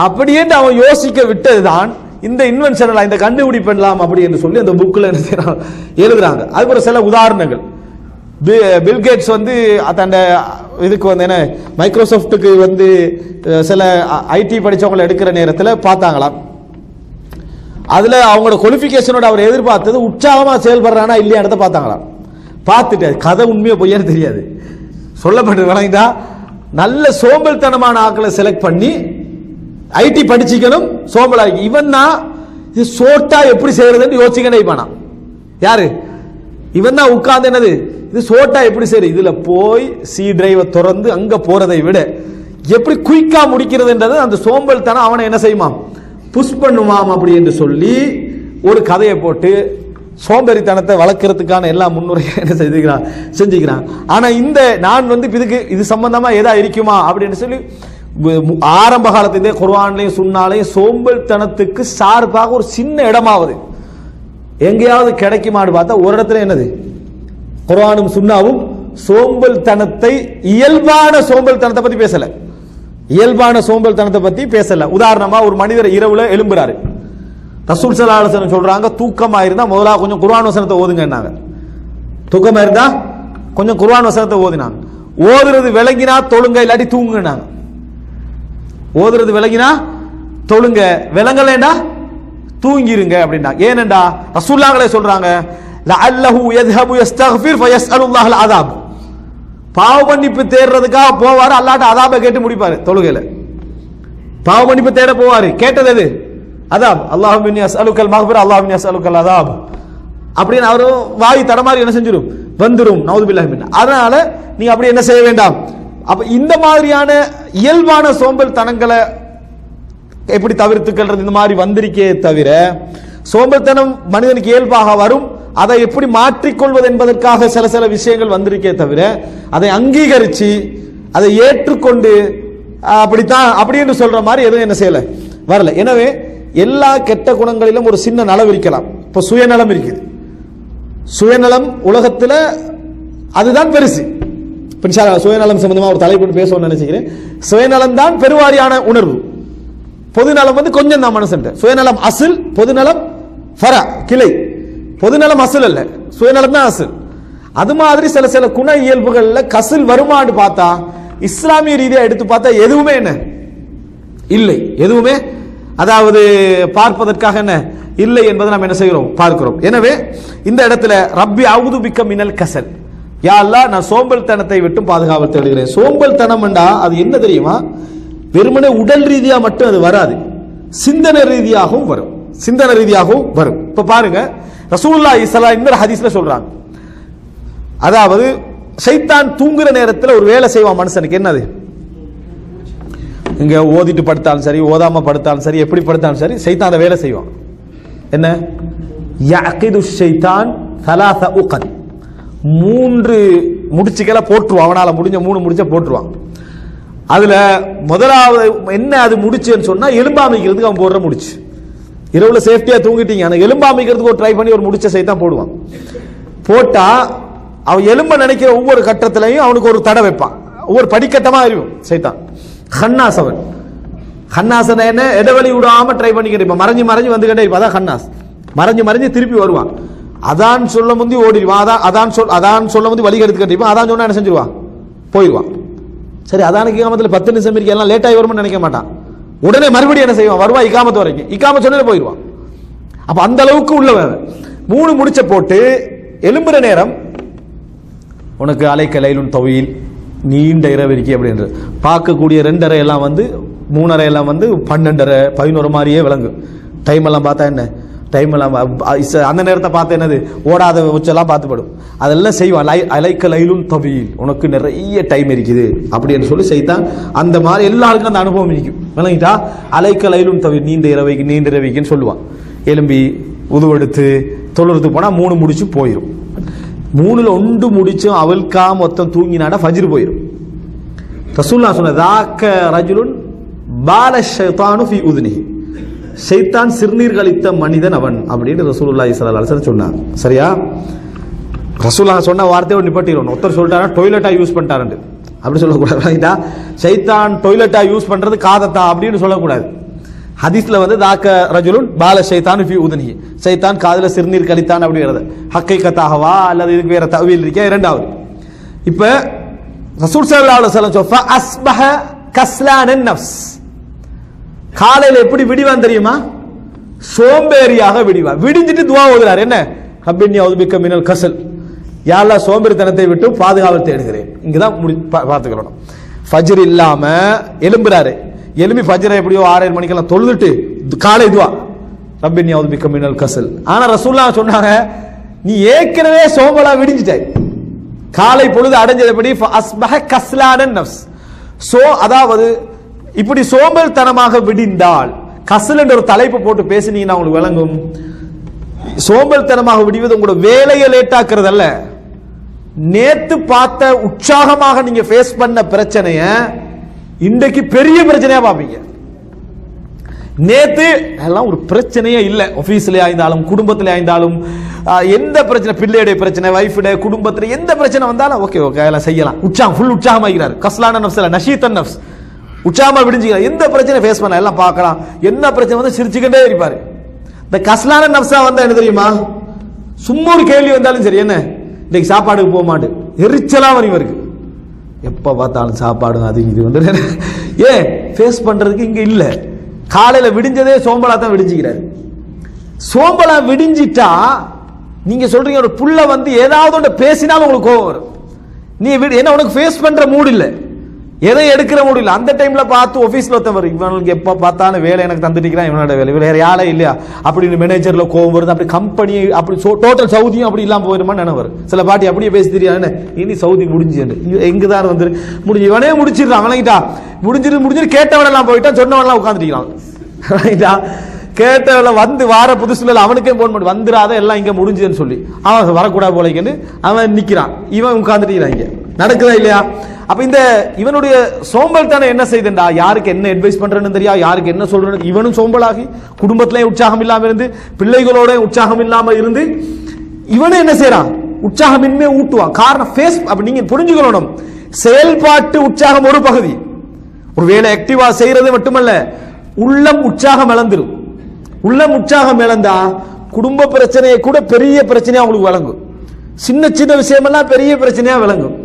அப்படியே அவன் யோசிக்க விட்டதுதான் இந்த இன்வென்ஷன், இந்த கண்டுபிடிப்பெல்லாம் அப்படி என்று சொல்லி அந்த புக்கில் என்ன செய்யறாங்க, எழுதுறாங்க. அதுக்கு ஒரு சில உதாரணங்கள். பில்கேட்ஸ் வந்து தன் இதுக்கு வந்து என்ன மைக்ரோசாஃப்ட்டுக்கு வந்து சில ஐடி படிச்சவங்களை எடுக்கிற நேரத்தில் பார்த்தாங்களாம். அதுல அவங்களோட குவாலிஃபிகேஷனோட அவர் எதிர்பார்த்தது உற்சாகமா செயல்படுறானா இல்லையானதை பார்த்தாங்களாம். பார்த்துட்டு கதை உண்மையா பொய்யான்னு தெரியாது, சொல்லப்பட்டு வழங்கிட்டா நல்ல சோம்பல்தனமான ஆக்களை செலக்ட் பண்ணி ஐடி படிச்சுக்கணும் சோம்பலாகி இவன் தான் இது சோட்டா எப்படி செய்யறதுன்னு யோசிக்கணும். இவனா யாரு? இவன் தான் உட்கார்ந்து என்னது இது சோட்டா எப்படி செய்யுது, இதுல போய் சி டிரைவை திறந்து அங்க போறதை விட எப்படி குயிக்கா முடிக்கிறதுன்றது அந்த சோம்பல்தனம் அவனை என்ன செய்யுமா, புஷ் பண்ணுமாம் அப்படி என்று சொல்லி ஒரு கதையை போட்டு சோம்பேறித்தனத்தை வளர்க்கறதுக்கான எல்லா முன்னுரையும் என்ன செஞ்சுக்கிறான். ஆனா இந்த நான் வந்து இதுக்கு இது சம்பந்தமா ஏதா இருக்குமா அப்படின்னு சொல்லி ஆரம்ப காலத்திலே குர்ஆன்லயும் சுன்னாலையும் சோம்பல்தனத்துக்கு சார்பாக ஒரு சின்ன இடமாவது எங்கேயாவது கிடைக்குமான்னு பார்த்தா ஒரு இடத்துல என்னது, குர்ஆனும் சுன்னாவும் சோம்பல்தனத்தை இயல்பான சோம்பல்தனத்தை பத்தி பேசல, இயல்பான சோம்பல்தனத்தை பத்தி பேசல. உதாரணமா ஒரு மனிதர் இரவுல எழும்புறாரு, ரசூல் ஸல்லல்லாஹு அலைஹி வஸல்லம் சொல்றாங்க தூக்கமா இருந்தா முதல்ல கொஞ்சம் குர்ஆன் வசனத்தை ஓதுங்கன்னாங்க. தூக்கமா இருந்தா கொஞ்சம் குர்ஆன் வசனத்தை ஓதினாங்க. ஓதுறது விளங்கினா தொழுங்க, இல்லாட்டி தூங்குனாங்க. ஓதுறது விளங்கினா தொழுங்க, விளங்கலண்டா தூங்கிருங்க அப்படின்னா. ஏனண்டா ரசூலுல்லாஹ்களே சொல்றாங்க லஅல்லஹு யذهبு يستغفر فيسألுல்லாஹ் العذاب, பாவ மன்னிப்பு தேடுறதுக்காக போவாரு, அல்லாஹ்ட்ட அதாபை கேட்டு முடிப்பாரு. தொழுகையில பாவ மன்னிப்பு தேட போவாரு, கேட்டது எது? அதாப். அல்லாஹும்ம இன்னி அஸ்அலுக்கல் மக்ஃபிர அல்லாஹும்ம இன்னி அஸ்அலுக்கல் அதாப் அப்படின்னு அவரு வாய் தடமாறி என்ன செஞ்சிரும், வந்துரும். நவுதுபில்லாஹி மின். அதனால நீங்க அப்படி என்ன செய்ய வேண்டாம். அப்ப இந்த மாதிரியான இயல்பான சோம்பல் தனங்களை எப்படி தவிர்த்துக்கிறது, இந்த மாதிரி வந்திருக்கே தவிர சோம்பல்தனம் மனிதனுக்கு இயல்பாக வரும், அதை எப்படி மாற்றிக்கொள்வது என்பதற்காக சில சில விஷயங்கள் வந்திருக்கே தவிர அதை அங்கீகரிச்சு அதை ஏற்றுக்கொண்டு அப்படித்தான் அப்படி என்று சொல்ற மாதிரி எதுவும் என்ன செய்யல வரல. எனவே எல்லா கெட்ட குணங்களிலும் ஒரு சின்ன நலம் இருக்கலாம். இப்ப சுயநலம் இருக்குது, சுயநலம் உலகத்துல அதுதான் பெருசு. சுயநலம் சம்பந்தமா ஒரு தலைப்பு பேசணும்னு நினைச்சுக்கிறேன். சுயநலம் தான் பெருவாரியான உணர்வு, பொதுநலம் வந்து கொஞ்சம் தான் மனுஷன். சுயநலம் அசில், பொதுநலம் ஃபரா கிளை. பொதுநலம் அசில் அல்ல, சுயநலம் தான் அசில். அது மாதிரி சில சில குண இயல்புகள்ல கசில் வருமானு பார்த்தா இஸ்லாமிய ரீதியா எடுத்து பார்த்தா எதுவுமே என்ன இல்லை, எதுவுமே அதாவது பார்ப்பதற்காக என்ன இல்லை என்பதை நாம் என்ன செய்கிறோம், பார்க்கிறோம். எனவே இந்த இடத்துல ரப்பி அவுது பிக்க மினல் கசல், யா அல்லாஹ் நான் சோம்பல்தனத்தை விட்டு பாதுகாவல் தேடுகிறேன். சோம்பல்தனம் என்றா அது என்ன தெரியுமா, வெறுமனே உடல் ரீதியா மட்டும் அது வராது, சிந்தனை ரீதியாகவும் வரும், சிந்தனை ரீதியாகவும் வரும். இப்ப பாருங்க ரசூலுல்லாஹி ஸல்லல்லாஹு அலைஹி வஸல்லம் ஹதீஸ்ல சொல்றாங்க, அதாவது ஷைத்தான் தூங்குற நேரத்தில் ஒரு வேலை செய்வான் மனுஷனுக்கு. என்னது, இங்க ஓதிட்டு படுத்தாலும் சரி, ஓதாம படுத்தாலும் சரி, எப்படி படுத்தாலும் சரி, ஷைத்தான் அந்த வேலை செய்வான். என்ன, யஅகிது ஷைத்தான் ثلاث உகத், 3 முடிச்சுக்களை போட்டுருவான். அவனால முடிஞ்ச 3 முடிச்ச போட்டுருவான். அதுல முதலாவது என்ன அது முடிச்சுன்னு சொன்னா எலும்பாமிக்கிறதுக்கு அவன் போடுற முடிச்சு. இரவுல சேஃப்டியா தூங்கிட்டீங்க, அந்த எலும்பாமிக்கிறதுக்கு ஒரு ட்ரை பண்ணி ஒரு முடிச்ச சைத்தான் போடுவான். போட்டா அவன் எலும்ப நினைக்கிற ஒவ்வொரு கட்டத்திலையும் அவனுக்கு ஒரு தடை வைப்பான், ஒவ்வொரு படிக்கட்டமா இருக்கும் சைத்தான். ஹன்னாஸ் அவன், ஹன்னாசன என்ன இடைவெளி விடாம ட்ரை பண்ணிக்கிட்டு இருப்பான், மறைஞ்சு மறைஞ்சு வந்துகிட்டே இருப்பான். அதான் ஹன்னாஸ், மறைஞ்சு மறைஞ்சு திருப்பி வருவான். அதான் சொல்ல முந்தி ஓடிடுவான், அதான் சொல்ல முந்தி வழி எடுத்துக்கிட்டு இருப்பான். அதான் சொன்னா என்ன செஞ்சிருவான், போயிடுவான். சரி, அதானுக்கு இக்காமத்தில் 10 நிமிஷம் இருக்கு, எல்லாம் லேட் ஆகி வரும்னு நினைக்க மாட்டான். உடனே மறுபடியும் என்ன செய்வான், வருவா இக்காமத்து வரைக்கும், இக்காம சொன்னே போயிடுவான். அப்ப அந்த அளவுக்கு உள்ளவன் 3 முடிச்ச போட்டு எலும்புற நேரம் உனக்கு அலைக்க லைலுன் தவீல், நீண்ட இரவு இருக்கி அப்படின்ற பார்க்கக்கூடிய 2 அறை எல்லாம் வந்து 3 அறை எல்லாம் வந்து 12 அறை 11 மாதிரியே விளங்கும். டைம் எல்லாம் பார்த்தா என்ன டைம் எல்லாம் அந்த நேரத்தை பார்த்து என்னது ஓடாத உச்செல்லாம் பார்த்துப்படும், அதெல்லாம் செய்வான். அலைக்க லைலும் தவீல், உனக்கு நிறைய டைம் இருக்குது அப்படின்னு சொல்லி செய்தான். அந்த மாதிரி எல்லாருக்கும் அந்த அனுபவம் இருக்கும். விளங்கிட்டா? அலைக்க லைலும் தவீல், நீண்ட இரவைக்குன்னு சொல்லுவான். எலும்பி உதுவெடுத்து தொழுறதுக்கு போனால் 3 முடிச்சு போயிடும். 3ல் 1 முடிச்சும் அவள்கா மொத்தம் தூங்கினாடா ஃபஜ்ர் போயிடும். ரசூலுல்லாஹ் சொன்ன தாக்க ரஜுலுன் பால ஷைத்தானு ஃபீ உதுனிஹி, ஷைத்தான் சிறுநீர் கழித்த மனிதன் அவன் அப்படின்னு ரசூலுல்லாஹி ஸல்லல்லாஹு அலைஹி வஸல்லம் சொன்னார். சரியா? ரசூலுல்லாஹ் சொன்ன வார்த்தையை நிப்பாட்டிடணும். ஒருத்தர் சொல்லிட்டாரா டொய்லெட்டா யூஸ் பண்ணிட்டாரு அப்படி சொல்லக்கூடாது. ஷைத்தான் டொய்லெட்டா யூஸ் பண்றது காதத்தா அப்படின்னு சொல்லக்கூடாது. ஹதீஸ்ல வந்து தாக்க ரஜுலுன் பால ஷைத்தான் ஃபீ உதுனிஹி, ஷைத்தான் காதுல சிறுநீர் கழித்தான் அப்படிங்கிறது ஹக்கீகத்தாகவா அல்லது இதுக்கு வேற தஅவீல் இருக்கா? இரண்டாவது. இப்ப ரசூல் ஸல்லல்லாஹு அலைஹி வஸல்லம் சொஃபா அஸ்பஹ கஸ்லானன் நஃப்ஸ், காலையில எப்படி விடிவான் தெரியுமா? சோம்பேறியாக விடிவான். விடிஞ்சிட்டு துவா ஓதுறார். என்ன? ரப்பின்னி அஊது பிக்க மினல் கஸல், யா அல்லாஹ் சோம்பேறித்தனத்தை விட்டு பாதுகாவல் தேடுகிறேன். இங்கதான் பார்த்துக்கிறோம். ஃபஜ்ர் இல்லாம எழும்புறாரு. எழும்பி ஃபஜ்ரை எப்படியோ 6-7 மணிக்கெல்லாம் தொழுதுட்டு காலை துவா ரப்பின்னி அஊது பிக்க மினல் கஸல். ஆனா ரசூலுல்லாஹ் சொன்னாங்க, நீ ஏற்கனவே சோம்பலா விடிஞ்சிட்டாய், காலை பொழுது அடைஞ்சது எப்படி? அஸ்பஹ கஸ்லானன் நஃப்ஸ், அதாவது இப்படி சோம்பல்தனமாக விடிந்தால், கசல் என்ற ஒரு தலைப்பு போட்டு பேசினீங்கன்னா உங்களுக்கு விளங்கும். சோம்பல்தனமாக விடுவது உங்களோட வேலையை லேட்டாக்குறது அல்ல. நேத்து பார்த்த உற்சாகமாக நீங்க ஃபேஸ் பண்ண பிரச்சனைய இன்றைக்கு பெரிய பிரச்சனையா பாப்பீங்க. நேத்து எல்லாம் ஒரு பிரச்சனையே இல்லை, ஆபீஸ்ல ஆயிருந்தாலும் குடும்பத்தில் ஆயிருந்தாலும் எந்த பிரச்சனை, பிள்ளையுடைய பிரச்சனை, வைஃபுடைய குடும்பத்தில் எந்த பிரச்சனை வந்தாலும் ஓகே ஓகே எல்லாம் செய்யலாம். உற்சாகம், ஃபுல் உற்சாகமாகிறார். கஸ்லான நஃப்ஸ் இல்ல, நஷீத்தன் நஃப்ஸ், உற்சாகமா விடிஞ்சுக்கிறார். எந்த பிரச்சனை ஃபேஸ் பண்ண எல்லாம் பார்க்கலாம். என்ன பிரச்சனை வந்து சிரிச்சுக்கிட்டே இருப்பாரு. இந்த கஸ்லான நஃப்ஸா வந்தா என்ன தெரியுமா? சும்மா ஒரு கேள்வி வந்தாலும் சரி, என்ன இன்னைக்கு சாப்பாடுக்கு போக மாட்டேன், எரிச்சலா வரையும் இருக்கு. எப்ப பார்த்தாலும் சாப்பாடு அது இது வந்து ஏன் ஃபேஸ் பண்றதுக்கு இங்க இல்ல. காலையில விடிஞ்சதே சோம்பலா தான் விடிஞ்சுக்கிறாரு. சோம்பலா விடிஞ்சிட்டா நீங்க சொல்றீங்க ஒரு புள்ள வந்து ஏதாவது ஒன்று பேசினாலும் உங்களுக்கு கோவம் வரும். நீ என்ன உனக்கு ஃபேஸ் பண்ற மூடு இல்ல, எதை எடுக்கிற மூடு இல்ல. அந்த டைம்ல பார்த்து ஆபீஸ்ல ஒருத்தவர் இவனுக்கு எப்ப பார்த்தாலும் வேலை எனக்கு தந்துட்டு இவனோட வேலை வேற யாரே இல்லையா அப்படின்னு மேனேஜர்ல கோவம் வருது. அப்படி கம்பெனி அப்படி டோட்டல் சவுதியும் அப்படி இல்லாம போயிருமான்னு நினைவு வரும். சில பாட்டி அப்படியே பேசி தெரியாது, இனி சவுதி முடிஞ்சு எங்குதான் வந்து முடிஞ்சு இவனே முடிச்சிடறான். அவனங்கிட்டா முடிஞ்சிட்டு கேட்டவனெல்லாம் போயிட்டான், சொன்னவனெல்லாம் உட்காந்துட்டான். கேட்டவள வந்து வார புதுசுல அவனுக்கே போன் பண்ணி வந்துடாத எல்லாம் இங்க முடிஞ்சுன்னு சொல்லி அவன் வரக்கூடாது போலைக்குன்னு அவன் நிக்கிறான். இவன் உட்கார்ந்துட்டு இங்க நடக்குதா இல்லையா? அப்ப இந்த இவனுடைய சோம்பல் தானே என்ன செய்தா, யாருக்கு என்ன அட்வைஸ் பண்றேன்னு தெரியா, யாருக்கு என்ன சொல்றேன்னு இவனும் சோம்பலாகி குடும்பத்திலே உற்சாகம் இல்லாம இருந்து பிள்ளைகளோட உற்சாகம் இல்லாம இருந்து இவனே என்ன செய்யறான்? உற்சாகமின்மை ஊட்டுவான். காரணம் ஃபேஸ். அப்ப நீங்க புரிஞ்சுக்கணும், செயல்பாட்டு உற்சாகம் ஒரு பகுதி, ஒரு வேலை ஆக்டிவா செய்யறது மட்டுமல்ல, உள்ளம் உற்சாகம் இழந்துரும். உள்ளம் உற்சாகம் இழந்தா குடும்ப பிரச்சனையை கூட பெரிய பிரச்சனையா உங்களுக்கு விளங்கும். சின்ன சின்ன விஷயமெல்லாம் பெரிய பிரச்சனையா விளங்கும்.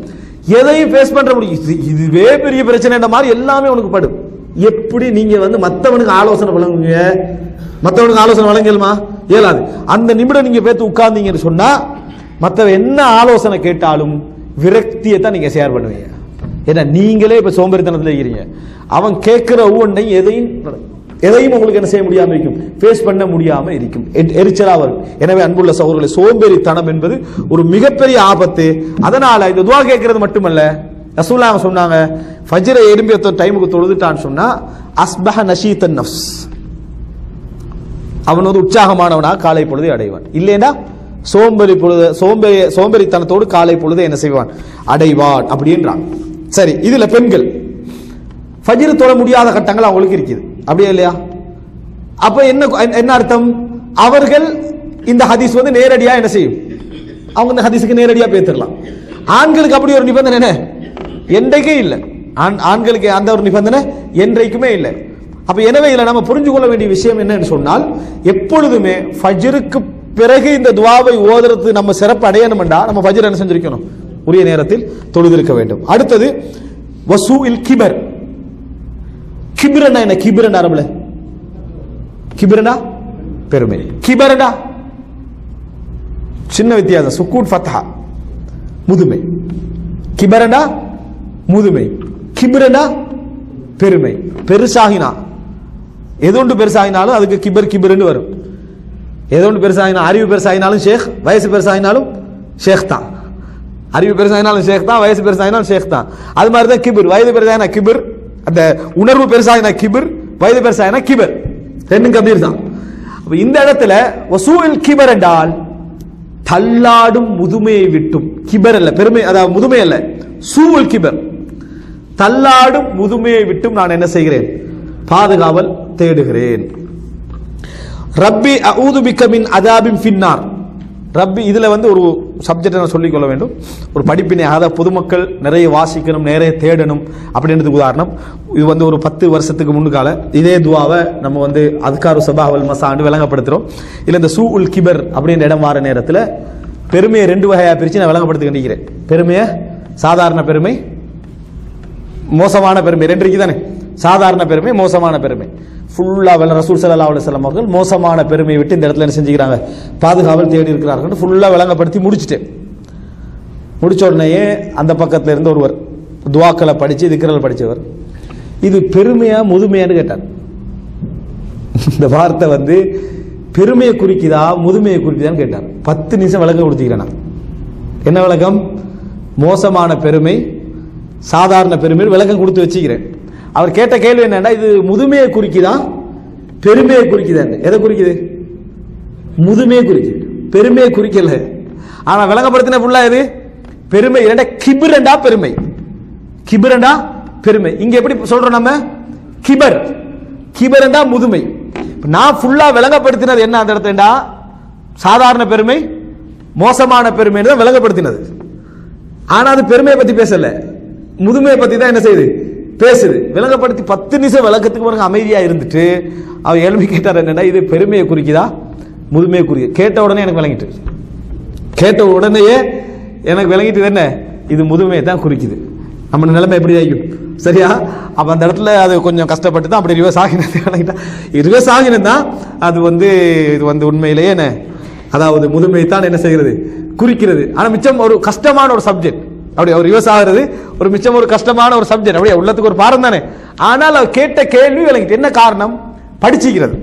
எதையும் ஃபேஸ் பண்ற முடியும், இதுவே பெரிய பிரச்சனை மாதிரி எல்லாமே உனக்கு படும். எப்படி நீங்க வந்து மத்தவனுக்கு ஆலோசனை வழங்குவீங்க? மத்தவனுக்கு ஆலோசனை வழங்கலுமா? இயலாது. அந்த நிமிடம் நீங்க பேத்து உட்கார்ந்தீங்கன்னு சொன்னா மத்தவன் என்ன ஆலோசனை கேட்டாலும் விரக்தியை தான் நீங்க ஷேர் பண்ணுவீங்க. ஏன்னா நீங்களே இப்ப சோம்பேறித்தனத்துல இருக்கிறீங்க. அவன் கேட்கிற ஒவ்வொன்றையும் எதையும் உங்களுக்கு என்ன செய்ய முடியாம இருக்கும், ஃபேஸ் பண்ண முடியாம இருக்கும், எரிச்சலா வரும். எனவே அன்புள்ள சகோதரர்களே, சோம்பேறித்தனம் என்பது ஒரு மிகப்பெரிய ஆபத்து. அதனால இந்த துஆ கேட்கறது மட்டுமல்ல, ரசூலுல்லாஹ் சொன்னாங்க, ஃபஜ்ரை எழும்பி டைமுக்கு தொழுதுட்டான்னு சொன்னா அஸ்பஹ நஷீத்தன் நஃப்ஸ், அவன் வந்து உற்சாகமானவனாக காலை பொழுதை அடைவான். இல்லைன்னா சோம்பேறித்தனத்தோடு காலை பொழுதை என்ன செய்வான்? அடைவான் அப்படின்றான். சரி, இதுல பெண்கள் ஃபஜ்ர் தொழ முடியாத கட்டங்கள் அவங்களுக்கு இருக்குது, அப்படியே இல்லையா? அப்ப என்ன அர்த்தம்? அவர்கள் இந்த ஹதீஸ் வந்து நேரடியா என்ன செய்யும், அவங்க இந்த ஹதீஸுக்கு நேரடியா பேசிடலாம். ஆண்களுக்கு அப்படி ஒரு நிபந்தனை என்ன என்றைக்கே இல்லை. ஆண்களுக்கு அந்த ஒரு நிபந்தனை என்றைக்குமே இல்லை. அப்ப எனவே இதுல நம்ம புரிஞ்சு கொள்ள வேண்டிய விஷயம் என்னன்னு சொன்னால், எப்பொழுதுமே ஃபஜ்ருக்கு பிறகு இந்த துஆவை ஓதுறது நம்ம சிறப்பு அடையணும்டா நம்ம ஃபஜ்ர் என்ன செஞ்சிருக்கணும்? உரிய நேரத்தில் தொழுதிருக்க வேண்டும். அடுத்தது வசூஇல் கிபர். கிபரனா என்ன? கிபரனா அரபுல கிபரனா பெருமை, கிபரனா சின்ன வித்தியாசம். சுக்கூன் ஃபத்ஹா முதுமை. கிபரனா முதுமை, கிபரனா பெருமை. பெருசாகினா எது ஒன்று பெருசாகினாலும் அதுக்கு கிபர் கிபர்னு வரும். ஏதோ ஒன்று பெருசாகினா, அறிவு பெருசாகினாலும் ஷேக், வயசு பெருசாகினாலும் ஷேக் தான். அறிவு பெருசாகினாலும் ஷேக் தான், வயசு பெருசாகினாலும் ஷேக் தான். அது மாதிரி தான் கிபிர், வயது பெருசாகினா கிபிர், அந்த உணர்வு பெருசாகினா கிபிர், வயது பெருசாகினா கிபர், ரெண்டும் கபீர் தான். இந்த இடத்துல வசூல் கிபர் என்றால் தள்ளாடும் முதுமையை விட்டும், கிபர் அல்ல பெருமை, அதாவது முதுமை அல்ல, சூல் கிபர், தள்ளாடும் முதுமையை விட்டும் நான் என்ன செய்கிறேன், பாதுகாவல் தேடுகிறேன். ரப்பி அஊது பிக்க மின் அதாபின் ஃபின்னார். ரப்பி, இதுல ஒரு சப்ஜெக்ட் நான் சொல்லிக் கொள்ள வேண்டும், ஒரு படிப்பினை, அதாவது பொதுமக்கள் நிறைய வாசிக்கணும், நிறைய தேடணும் அப்படின்றதுக்கு உதாரணம். இது ஒரு 10 வருஷத்துக்கு முன்னுக்கால இதே துவாவை நம்ம அத்காரு சபாவல் மசாண்டு விளங்கப்படுத்துறோம். இல்லை இந்த சூல் கிபர் அப்படின்ற இடம் வார நேரத்தில் பெருமையை 2 வகையா பிரித்து நான் விளங்கப்படுத்தி கண்டிக்கிறேன். பெருமையை சாதாரண பெருமை, மோசமான பெருமை, 2 இருக்கு தானே, சாதாரண பெருமை, மோசமான பெருமை. ஃபுல்லா ரசூல் ஸல்லல்லாஹு அலைஹி வஸல்லம் அவர்கள் மோசமான பெருமையை விட்டு இந்த இடத்துல என்ன செஞ்சுக்கிறாங்க, பாதுகாவல் தேடி இருக்கிறார்கள். ஃபுல்லா விளங்கப்படுத்தி முடிச்சுட்டேன். முடிச்ச உடனேயே அந்த பக்கத்துல இருந்து ஒருவர் துவாக்களை படிச்சு திக்ரல் படிச்சவர், இது பெருமையா முதுமையான்னு கேட்டார். இந்த வார்த்தை பெருமையை குறிக்குதா முதுமையை குறிக்குதான்னு கேட்டார். 10 நிமிஷம் விளக்கம் கொடுத்துக்கிறேன். என்ன விளக்கம்? மோசமான பெருமை, சாதாரண பெருமை விளக்கம் கொடுத்து வச்சுக்கிறேன். அவர் கேட்ட கேள்வி என்னன்னா, இது முதுமையை குறிக்குதா பெருமையை குறிக்குதா? எதை குறிக்குது? முதுமையை குறிக்குது, பெருமையை குறிக்கல. ஆனா விளங்கப்படுத்தின ஃபுல்லா இது பெருமை. கிபிரண்டா பெருமை, கிபிரண்டா பெருமை. இங்க எப்படி சொல்றோம் நம்ம? கிபர், கிபரண்டா முதுமை. நான் ஃபுல்லா விளங்கப்படுத்தினது என்ன அந்த இடத்துல? சாதாரண பெருமை, மோசமான பெருமை தான் விளங்கப்படுத்தினது. ஆனா அது பெருமையை பத்தி பேசல, முதுமையை பத்தி தான் என்ன செய்யுது, பேசுது. விளங்கப்படுத்தி 10 நிமிஷம் விளக்கத்துக்கு பிறகு அமைதியா இருந்துட்டு அவர் எழுப்பி கேட்டார், என்னன்னா இது பெருமையை குறிக்குதா முதுமையை குறிக்குது? கேட்ட உடனே எனக்கு விளங்கிட்டு, கேட்ட உடனேயே எனக்கு விளங்கிட்டு என்ன, இது முதுமையை தான் குறிக்குது. நம்ம நிலைமை எப்படி ஆகும்? சரியா? அப்ப அந்த இடத்துல அது கொஞ்சம் கஷ்டப்பட்டு தான் அப்படி ரிவர்ஸ் ஆகினது. ரிவர்ஸ் ஆகினது தான் அது இது உண்மையிலேயே என்ன, அதாவது முதுமையை தான் என்ன செய்கிறது, குறிக்கிறது. ஆனா மிச்சம் ஒரு கஷ்டமான ஒரு சப்ஜெக்ட், அப்படி அவர் ரிவர்ஸ் ஆகிறது ஒரு மிச்சம் ஒரு கஷ்டமான ஒரு சப்ஜெக்ட், அப்படியே உள்ளத்துக்கு ஒரு பாரம் தானே. ஆனால் அவர் கேட்ட கேள்வி விளங்கிட்டு. என்ன காரணம்? படிச்சுக்கிறது,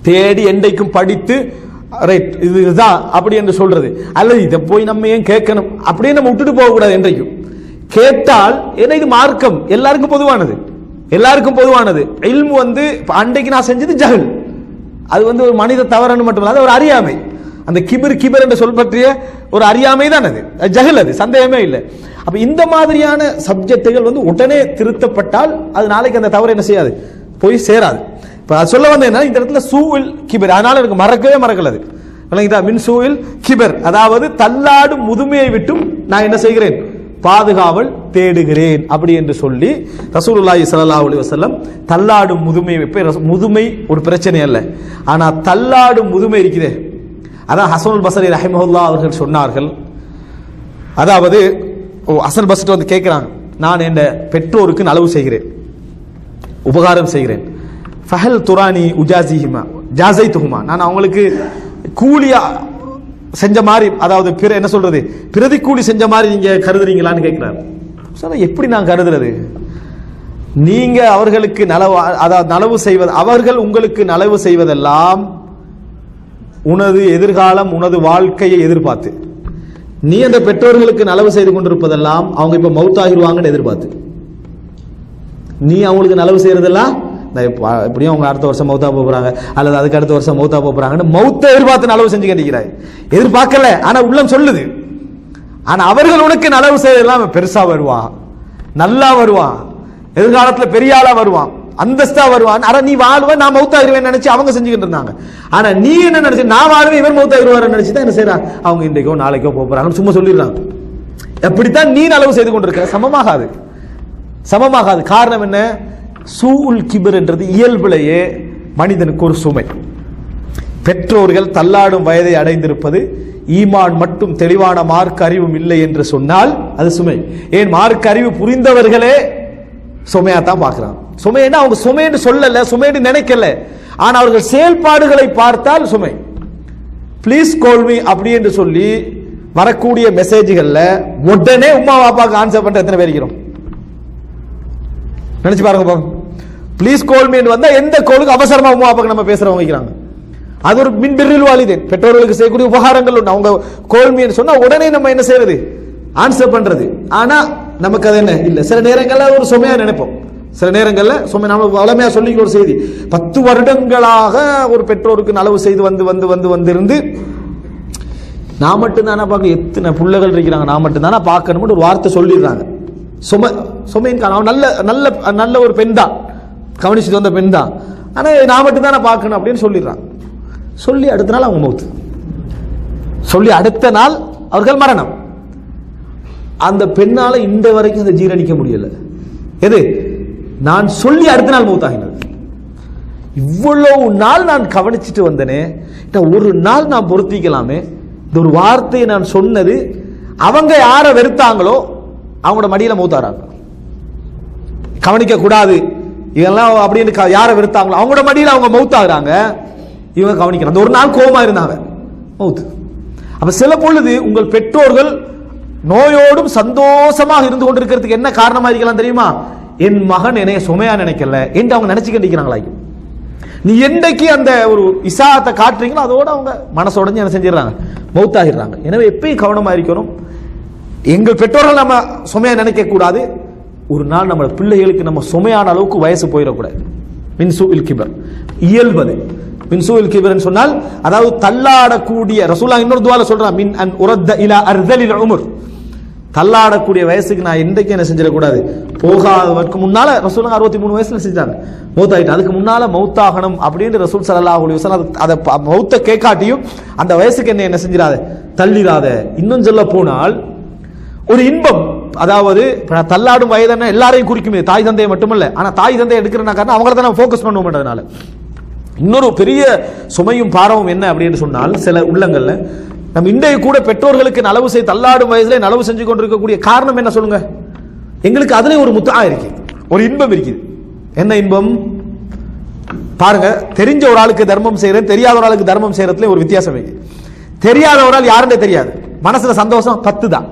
தேடி எண்டைக்கும் படித்து ரைட் இதுதான் அப்படி என்று சொல்றது. அல்லது இதை போய் நம்ம ஏன் கேட்கணும் அப்படியே நம்ம விட்டுட்டு போக கூடாது. என்றைக்கும் கேட்டால், ஏன்னா இது மார்க்கம், எல்லாருக்கும் பொதுவானது, எல்லாருக்கும் பொதுவானது. இல்மு அன்றைக்கு நான் செஞ்சது ஜஹல், அது ஒரு மனித தவறுன்னு மட்டுமல்ல, ஒரு அறியாமை. அந்த கிபர் என்ற சொல் பற்றிய ஒரு அறியாமை தான் அது, ஜஹல், அது சந்தேகமே இல்லை. அப்ப இந்த மாதிரியான சப்ஜெக்டுகள் உடனே திருத்தப்பட்டால் அது நாளைக்கு அந்த தவறு என்ன செய்யாது, போய் சேராது. இப்ப சொல்ல வந்தேன்னா இந்த இடத்துல சூவில் கிபர், அதனால எனக்கு மறக்கல அது. மின் சூவில் கிபர், அதாவது தள்ளாடும் முதுமையை விட்டும் நான் என்ன செய்கிறேன், பாதுகாவல் தேடுகிறேன் அப்படி என்று சொல்லி ரசூலுல்லாஹி ஸல்லல்லாஹு அலைஹி வஸல்லம் தள்ளாடும் முதுமை. முதுமை ஒரு பிரச்சனை அல்ல, ஆனா தள்ளாடும் முதுமை இருக்குதே, அதான் ஹஸனுல் பஸரி ரஹிமஹுல்லாஹ் அவர்கள் சொன்னார்கள். அதாவது ஹஸன் பஸரி கேட்கிறாங்க, நான் என் பெற்றோருக்கு நலவு செய்கிறேன், உபகாரம் செய்கிறேன். ஃபஹல் துரானி உஜாசிஹிமா ஜாஸைதுஹுமா, நான் அவங்களுக்கு கூலியா செஞ்ச மாதிரி, அதாவது என்ன சொல்றது, பிரதி கூலி செஞ்ச மாதிரி நீங்க கருதுறீங்களான்னு கேட்கிறார். எப்படி நான் கருதுறது? நீங்க அவர்களுக்கு நலவு செய்வது, அவர்கள் உங்களுக்கு நலவு செய்வதெல்லாம் உனது எதிர்காலம், உனது வாழ்க்கையை எதிர்பார்த்து. நீ அந்த பெற்றோர்களுக்கு நலவு செய்து கொண்டிருப்பதெல்லாம் அவங்க இப்ப மௌத்தாகிடுவாங்கன்னு எதிர்பார்த்து. நீ அவங்களுக்கு நலவு செய்யறதெல்லாம் எப்படியும் அவங்க அடுத்த வருஷம் மௌத்தா போறாங்க, அல்லது அதுக்கு அடுத்த வருஷம் மௌத்தா போறாங்கன்னு மௌத்த எதிர்பார்த்து நலவு செஞ்சு கட்டிக்கிறாய். எதிர்பார்க்கல, ஆனா உள்ளம் சொல்லுது. ஆனா அவர்கள் உனக்கு நலவு செய்யலாம், பெருசா வருவான், நல்லா வருவான், எதிர்காலத்துல பெரிய ஆளா வருவான், அந்தஸ்தா வருவான். ஆனா நீ வாழ்வ, நான் மௌத்தாகிருவேன் நினைச்சு அவங்க செஞ்சுக்கிட்டு இருந்தாங்க. ஆனா நீ என்ன நினைச்சு, நான் வாழ்வேன் இவர் மௌத்தாகிருவார் நினைச்சுதான் என்ன செய்யறாங்க, அவங்க இன்றைக்கோ நாளைக்கோ போறாங்கன்னு சும்மா சொல்லிடுறாங்க. எப்படித்தான் நீ நலவு செய்து கொண்டிருக்க, சமமாகாது, சமமாகாது. காரணம் என்ன? சூல் கிபர் என்றது இயல்பிலேயே மனிதனுக்கு ஒரு சுமை. பெற்றோர்கள் தள்ளாடும் வயதை அடைந்திருப்பது, ஈமான் மட்டும் தெளிவான மார்க்க அறிவும் இல்லை என்று சொன்னால் அது சுமை. ஏன் மார்க்க அறிவு புரிந்தவர்களே சுமையா தான் பார்க்கிறாங்க. சுமைன்னா அவங்க சுமைன்னு சொல்லல, சுமைன்னு நினைக்கல, ஆனா அவர்கள் செயல்பாடுகளை பார்த்தால் சுமை. பிளீஸ் கால் மீ அப்படி என்று சொல்லி வரக்கூடிய மெசேஜ்கள்ல உடனே உமா பாப்பாக்கு ஆன்சர் பண்ற எத்தனை பேர் இருக்கிறோம் நினைச்சு பாருங்க. ப்ளீஸ் கால் மீ வந்தா எந்த கோலுக்கு அவசரமா உமா அப்பாக்கு நம்ம பேசுறவங்க வைக்கிறாங்க. அது ஒரு மின்பிரில் வாலிதேன், பெற்றோர்களுக்கு செய்யக்கூடிய உபகாரங்கள் உண்டு. அவங்க கோல்மின்னு சொன்னா உடனே நம்ம என்ன செய்யறது, ஆன்சர் பண்றது. ஆனா நமக்கு அது என்ன இல்ல, சில நேரங்கள்ல ஒரு சுமையா நினைப்போம். சில நேரங்கள்ல சுமை நம்ம வளமையா சொல்லிக்கிற ஒரு செய்தி, 10 வருடங்களாக ஒரு பெற்றோருக்கு நலவு செய்து வந்து வந்து வந்து வந்திருந்து நான் மட்டும் தானே பார்க்க, எத்தனை பிள்ளைகள் இருக்கிறாங்க, நான் மட்டும் தானே பார்க்கணும்னு ஒரு வார்த்தை சொல்லிடுறாங்க. சுமையின் அவன் நல்ல நல்ல நல்ல ஒரு பெண் தான், கவனிச்சுட்டு வந்த பெண் தான், ஆனா நான் மட்டும் தானே பார்க்கணும் அப்படின்னு சொல்லிடுறாங்க. சொல்லி அடுத்த நாள் அவங்க மௌத்து, சொல்லி அடுத்த நாள் அவர்கள் மரணம். அந்த பெண்ணால இந்த வரைக்கும் அதை ஜீரணிக்க முடியல. எது, நான் சொல்லி அடுத்த நாள் மௌத்தாகினது. இவ்வளவு நாள் நான் கவனிச்சுட்டு வந்தனே, ஒரு நாள் நான் பொருத்திக்கலாமே. இந்த ஒரு வார்த்தையை நான் சொன்னது, அவங்க யார வெறுத்தாங்களோ அவங்களோட மடியில மௌத்தாராங்க. கவனிக்க கூடாது இதெல்லாம் அப்படின்னு யாரை வெறுத்தாங்களோ அவங்களோட மடியில அவங்க மௌத்தாகிறாங்க. இவங்க கவனிக்கிறாங்க. அந்த ஒரு நாள் கோபமா இருந்தாங்க, மௌத்து. அப்ப சில பொழுது உங்கள் பெற்றோர்கள் நோயோடும் சந்தோஷமாக இருந்து கொண்டிருக்கிறதுக்கு என்ன காரணமா இருக்கலாம் தெரியுமா? என் மகன் என்னைய சுமையா நினைக்கல என்று அவங்க நினைச்சுக்கிட்டு. நீ என்றைக்கு அந்த ஒரு இசாத்தை காட்டுறீங்களோ அதோட அவங்க மனசோடஞ்சு என்ன செஞ்சிடறாங்க, மௌத்தாகிடுறாங்க. எனவே எப்பயும் கவனமா இருக்கணும். எங்கள் பெற்றோர்கள் நம்ம சுமையா நினைக்க கூடாது. ஒரு நாள் நம்ம பிள்ளைகளுக்கு நம்ம சுமையான அளவுக்கு வயசு போயிடக்கூடாது. மின்சூஇல் கிபர், இயல்பது. மின்சூஇல் கிபர் சொன்னால் அதாவது தள்ளாடக்கூடிய, ரசூலுல்லாஹ் இன்னொரு துஆல சொல்றான், மின் அன் உரத்த இலா அர்தலில் உம்ர், தள்ளாடக்கூடிய வயசுக்கு நான் என்றைக்கு என்ன செஞ்சிடக்கூடாது, போகாதவருக்கு முன்னால. ரசூலுல்லாஹ் 63 வயசுல செஞ்சாங்க, மௌத்தாயிட்டு. அதுக்கு முன்னால மௌத்தாகணும் அப்படின்னு ரசூல் ஸல்லல்லாஹு அலைஹி வஸல்லம் அதை மௌத்த கேட்காட்டியும் அந்த வயசுக்கு என்ன செஞ்சிடாத, தள்ளிடாத. இன்னும் சொல்ல போனால் ஒரு இன்பம், அதாவது தள்ளாடும் வயதுன்னா எல்லாரையும் குறிக்குமே, தாய் தந்தையை மட்டுமல்ல. ஆனா தாய் தந்தையை எடுக்கிறனா காரணம் அவங்கள தான் நம்ம ஃபோக்கஸ் பண்ணுவோம்ன்றதுனால. இன்னொரு பெரிய சுமையும் பாரமும் என்ன அப்படின்னு சொன்னால், சில உள்ளங்கள்ல நம்ம இன்றைய கூட பெற்றோர்களுக்கு நலவு செய்ய தள்ளாடும் வயசுல நலவு செஞ்சு கொண்டிருக்கக்கூடிய காரணம் என்ன சொல்லுங்க? எங்களுக்கு அதுல ஒரு முத்தா இருக்கு, ஒரு இன்பம் இருக்குது. என்ன இன்பம் பாருங்க, தெரிஞ்ச ஒரு ஆளுக்கு தர்மம் செய்யறேன், தெரியாத ஒரு ஆளுக்கு தர்மம் செய்யறதுல ஒரு வித்தியாசம் இருக்கு. தெரியாத ஒரு ஆள் யாருன்னே தெரியாது, மனசுல சந்தோஷம் 10 தான்.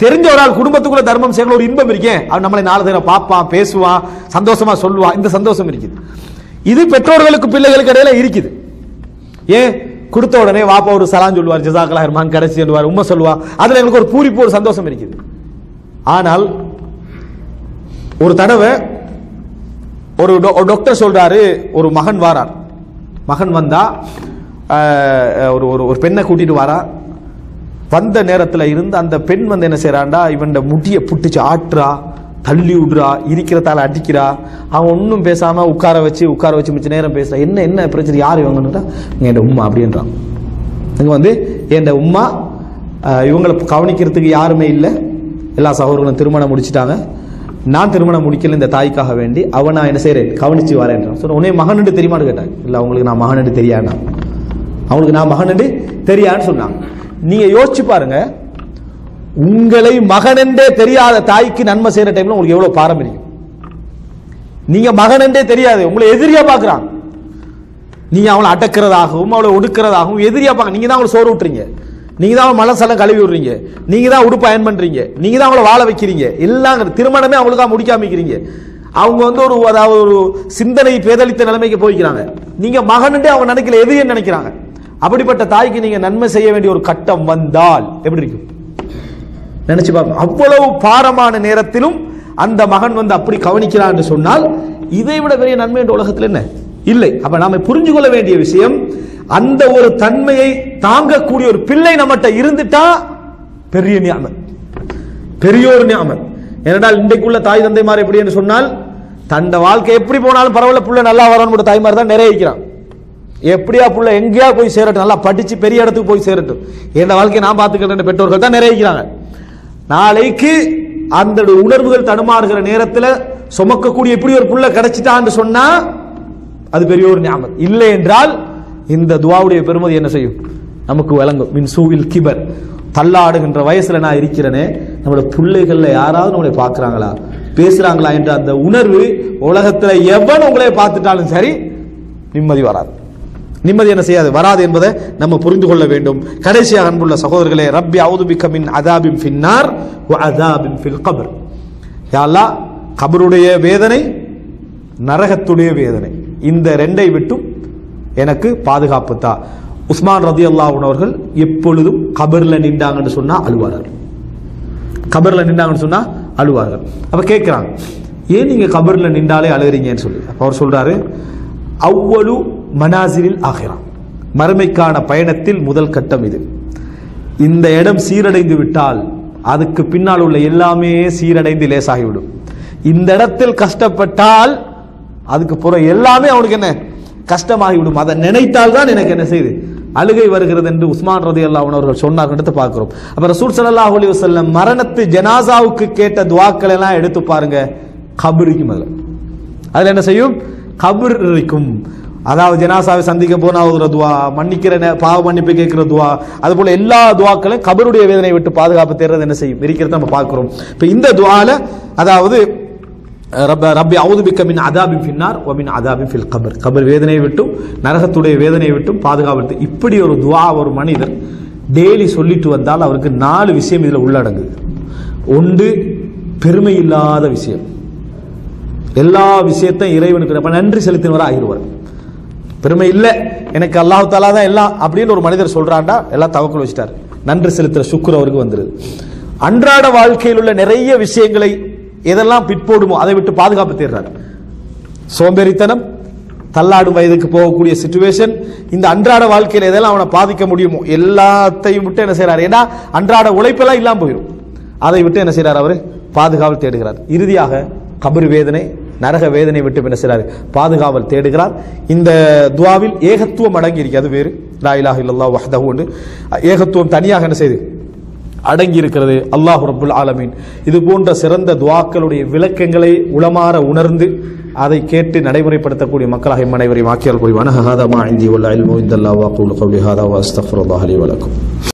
தெரிஞ்ச ஒரு ஆள் குடும்பத்துக்குள்ள தர்மம் செய்யற ஒரு இன்பம் இருக்கேன், அவன் நம்மளை 4 தடவை பார்ப்பான், பேசுவான், சந்தோஷமா சொல்லுவான், இந்த சந்தோஷம் இருக்குது. இது பெற்றோர்களுக்கு பிள்ளைகளுக்கு இடையில இருக்குது. ஏன், கொடுத்த உடனே வாப்பா ஒரு சலாம் சொல்லுவார், ஜஸாக்கல்லாஹ் ரஹ்மான் கடைசி சொல்லுவார், உம்மா சொல்லுவா, அதுல எங்களுக்கு ஒரு பூரிப்பு, ஒரு சந்தோஷம் இருக்குது. ஆனால் ஒரு தடவை ஒரு டாக்டர் சொல்றாரு, ஒரு மகன் வாரார். மகன் வந்தா ஒரு பெண்ணை கூட்டிட்டு வாரா. வந்த நேரத்தில் இருந்து அந்த பெண் வந்து என்ன செய்யறாண்டா, இவன் முடிய புட்டிச்சு ஆட்டுறா, தள்ளி விடுறா, இருக்கிறதால அடிக்கிறா. அவன் ஒன்றும் பேசாம உட்கார வச்சு மிச்ச நேரம் பேசுறா. என்ன பிரச்சனை, யார் இவங்கன்னுட்டா, என் உம்மா அப்படின்றான். இங்க வந்து என் உம்மா, இவங்களை கவனிக்கிறதுக்கு யாருமே இல்லை, எல்லா சகோதரர்களும் திருமணம் முடிச்சுட்டாங்க, நான் திருமணம் முடிக்கல இந்த தாய்க்காக வேண்டி, அவன் நான் என்ன செய்யறேன், கவனிச்சு வரேன்றான். சொன்ன உடனே மகன் என்று தெரியுமான்னு கேட்டாங்க. இல்லை, அவங்களுக்கு நான் மகன் என்று தெரியாண்ணா, அவங்களுக்கு நான் மகன் என்று தெரியான்னு சொன்னாங்க. நீங்க யோசிச்சு பாருங்க, உங்களை மகன் என்றே தெரியாத தாய்க்கு நன்மை செய்யற டைம்ல உங்களுக்கு எவ்வளவு பாரம் இருக்கு. நீங்க மகன் என்றே தெரியாது, உங்களை எதிரியா பாக்குறான், நீங்க அவளை அடக்கிறதாகவும் அவளை ஒடுக்கிறதாகவும் எதிரியா பாக்க. நீங்க தான் அவங்களை சோறு விட்டுறீங்க, நீங்க தான் மலசலம் கழுவி விடுறீங்க, நீங்க தான் உடுப்பு அயன் பண்றீங்க, நீங்க தான் அவளை வாழ வைக்கிறீங்க, எல்லாம் திருமணமே அவங்களுக்கா முடிக்காம வைக்கிறீங்க. அவங்க வந்து அதாவது ஒரு சிந்தனை பேதளித்த நிலைமைக்கு போய்க்கிறாங்க. நீங்க மகன் அவங்க நினைக்கல, எதிரின்னு நினைக்கிறாங்க. அப்படிப்பட்ட தாய்க்கு நீங்க நன்மை செய்ய வேண்டிய ஒரு கட்டம் வந்தால் எப்படி இருக்கும் நினைச்சு பார்ப்போம். அவ்வளவு பாரமான நேரத்திலும் அந்த மகன் வந்து அப்படி கவனிக்கிறான் என்று சொன்னால் இதை விட பெரிய நன்மை என்ற உலகத்தில் என்ன இல்லை. அப்ப நாம புரிஞ்சு கொள்ள வேண்டிய விஷயம், அந்த ஒரு தன்மையை தாங்கக்கூடிய ஒரு பிள்ளை நம்மகிட்ட இருந்துட்டா பெரிய நியாமத், பெரிய ஒரு நியாமத். ஏனென்றால் இன்றைக்குள்ள தாய் தந்தைமார் எப்படி என்று சொன்னால், தண்ட வாழ்க்கை எப்படி போனாலும் பரவாயில்ல, புள்ள நல்லா வரணும் தாய்மார் தான் நிறைய இருக்கிறான். எப்படியா புள்ள எங்கேயா போய் சேரட்டும், நல்லா படிச்சு பெரிய இடத்துக்கு போய் சேரட்டும், என் வாழ்க்கையை நான் பார்த்துக்கிறேன் பெற்றோர்கள் தான் நிறைய இருக்கிறாங்க. நாளைக்கு அந்த உணர்வுகள் தடுமாறுகிற நேரத்தில் சுமக்கக்கூடிய இப்படி ஒரு புள்ள கிடைச்சிட்டான்னு சொன்னா அது பெரிய ஒரு நியாமத். இல்லை என்றால் இந்த துஆவுடைய பெருமதி என்ன செய்யும் நமக்கு விளங்கும். மின் சூவில் கிபர், தள்ளாடுகின்ற வயசுல நான் இருக்கிறேனே, நம்மளோட பிள்ளைகள்ல யாராவது நம்மளை பார்க்கறாங்களா, பேசுறாங்களா என்ற அந்த உணர்வு உலகத்துல எவன் உங்களை பார்த்துட்டாலும் சரி நிம்மதி வராது, நிம்மதி என்ன செய்யாது, வராது என்பதை நம்ம புரிந்து கொள்ள வேண்டும். கடைசியாக அன்புள்ள சகோதரர்களே, ரப்பி அஊது பிக்க மின் அஸாபின் ஃபின்னார் வ அஸாபின் ஃபில் கப்ர். யா அல்லாஹ், கபருடைய வேதனை, நரகத்துடைய வேதனை, இந்த ரெண்டை விட்டும் எனக்கு பாதுகாப்பு தான். உஸ்மான் ரலியல்லாஹு அன்ஹு அவர்கள் எப்பொழுதும் கபர்ல நின்றாங்கன்னு சொன்னா அழுவார்கள். கபர்ல நின்றாங்கன்னு சொன்னா அழுவார்கள். அப்ப கேட்கிறாங்க, ஏன் நீங்க கபர்ல நின்றாலே அழுகிறீங்கன்னு சொல்லி. அப்ப அவர் சொல்றாரு, அவ்வளு மனாசிரில் ஆகிரா, மறுமைக்கான பயணத்தில் முதல் கட்டம் இது. இந்த இடம் சீரடைந்து விட்டால் அதுக்கு பின்னால் உள்ள எல்லாமே சீரடைந்து லேசாகிவிடும். இந்த இடத்தில் கஷ்டப்பட்டால் அதுக்கு புற எல்லாமே அவனுக்கு என்ன கஷ்டமாகிவிடும். அதை நினைத்தால் தான் எனக்கு என்ன செய்யுது அழுகை வருகிறது என்று உஸ்மான் ரலியல்லாஹு அன்ஹு அவர்கள் சொன்னார் எடுத்து பார்க்கிறோம். அப்ப ரசூல் ஸல்லல்லாஹு அலைஹி வஸல்லம் மரணத்து ஜனாசாவுக்கு கேட்ட துஆக்கள் எல்லாம் எடுத்து பாருங்க, கபருக்கு மேல அதுல என்ன செய்யும், கபர் இருக்கும். அதாவது ஜனாசாவை சந்திக்க போனா ஒரு துவா, மன்னிக்கிற பாவ மன்னிப்பு கேட்கிற துவா, அது போல எல்லா துவாக்களையும் கபருடைய வேதனை விட்டு பாதுகாப்பு தேர்றது என்ன செய்யும் இருக்கிறத நம்ம பார்க்கிறோம். இப்ப இந்த துவால அதாவது ரப்பி அஊது பிக்க மின் அதாபின் ஃபின்னார் வ மின் அதாபின் ஃபில் கபர், கபர் வேதனையை விட்டும் நரகத்துடைய வேதனையை விட்டும் பாதுகாப்பு. இப்படி ஒரு துவா ஒரு மனிதர் டெய்லி சொல்லிட்டு வந்தால் அவருக்கு 4 விஷயம் இதுல உள்ளடங்குது. ஒன்று, பெருமை இல்லாத விஷயம். எல்லா விஷயத்தையும் இறைவனுக்கு நன்றி செலுத்தினவராக ஆகிடுவார். பெருமை இல்லை, எனக்கு அல்லாஹ் தஆலா தான் எல்லாம் அப்படின்னு ஒரு மனிதர் சொல்றாண்டா எல்லாம் தவக்குள் வச்சிட்டார். நன்றி செலுத்துற சுக்ர் அவருக்கு வந்துருது. அன்றாட வாழ்க்கையில் உள்ள நிறைய விஷயங்களை எதெல்லாம் பிற்போடுமோ அதை விட்டு பாதுகாப்பு தேடுறார். சோம்பேறித்தனம், தள்ளாடும் வயதுக்கு போகக்கூடிய சிச்சுவேஷன், இந்த அன்றாட வாழ்க்கையில் எதெல்லாம் அவனை பாதிக்க முடியுமோ எல்லாத்தையும் விட்டு என்ன செய்யறாரு, ஏன்னா அன்றாட உழைப்பெல்லாம் இல்லாம போயிடும். அதை விட்டு என்ன செய்யறார், அவர் பாதுகாவல் தேடுகிறார். இறுதியாக கபர் வேதனை நரக வேதனை விட்டு என்ன செய்யறாரு, பாதுகாவல் தேடுகிறார். இந்த துஆவில் ஏகத்துவம் அடங்கி இருக்கு. அது வேறு, லா இலாஹ இல்லல்லாஹ் வஹ்தஹு என்று ஏகத்துவம் தனியாக என்ன செய்து அடங்கி இருக்கிறது. அல்லாஹ் ரப்புல் ஆலமீன் இது போன்ற சிறந்த துஆக்களுடைய விளக்கங்களை உளமாற உணர்ந்து அதை கேட்டு நடைமுறைப்படுத்தக்கூடிய மக்களாக எம் அனைவரையும் ஆக்கியால் புரிவானாக. ஹாதா மா இந்தி வல் இல்மு இந்தல்லாஹ் வ அகூலு கௌலி ஹாதா வ அஸ்தக்ஃபிருல்லாஹ் லி வ லக்கும்.